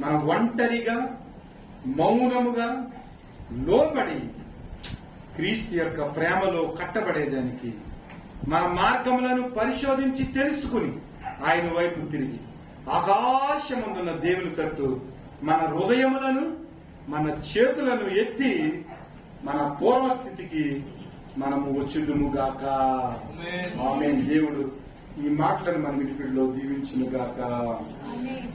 మన ఒంటరిగా మౌనముగా లోబడి క్రీస్తు యొక్క ప్రేమలో కట్టబడేదానికి మన మార్గములను పరిశోధించి తెలుసుకుని ఆయన వైపు తిరిగి ఆకాశమందున్న దేవుని తట్టు మన హృదయములను, మన చేతులను ఎత్తి మన పూర్వస్థితికి మనము వచ్చుదుముగాక. ఆమేన్. దేవుడు ఈ మాటలను మన వినికిడిలో దీవించునుగాక. ఆమేన్.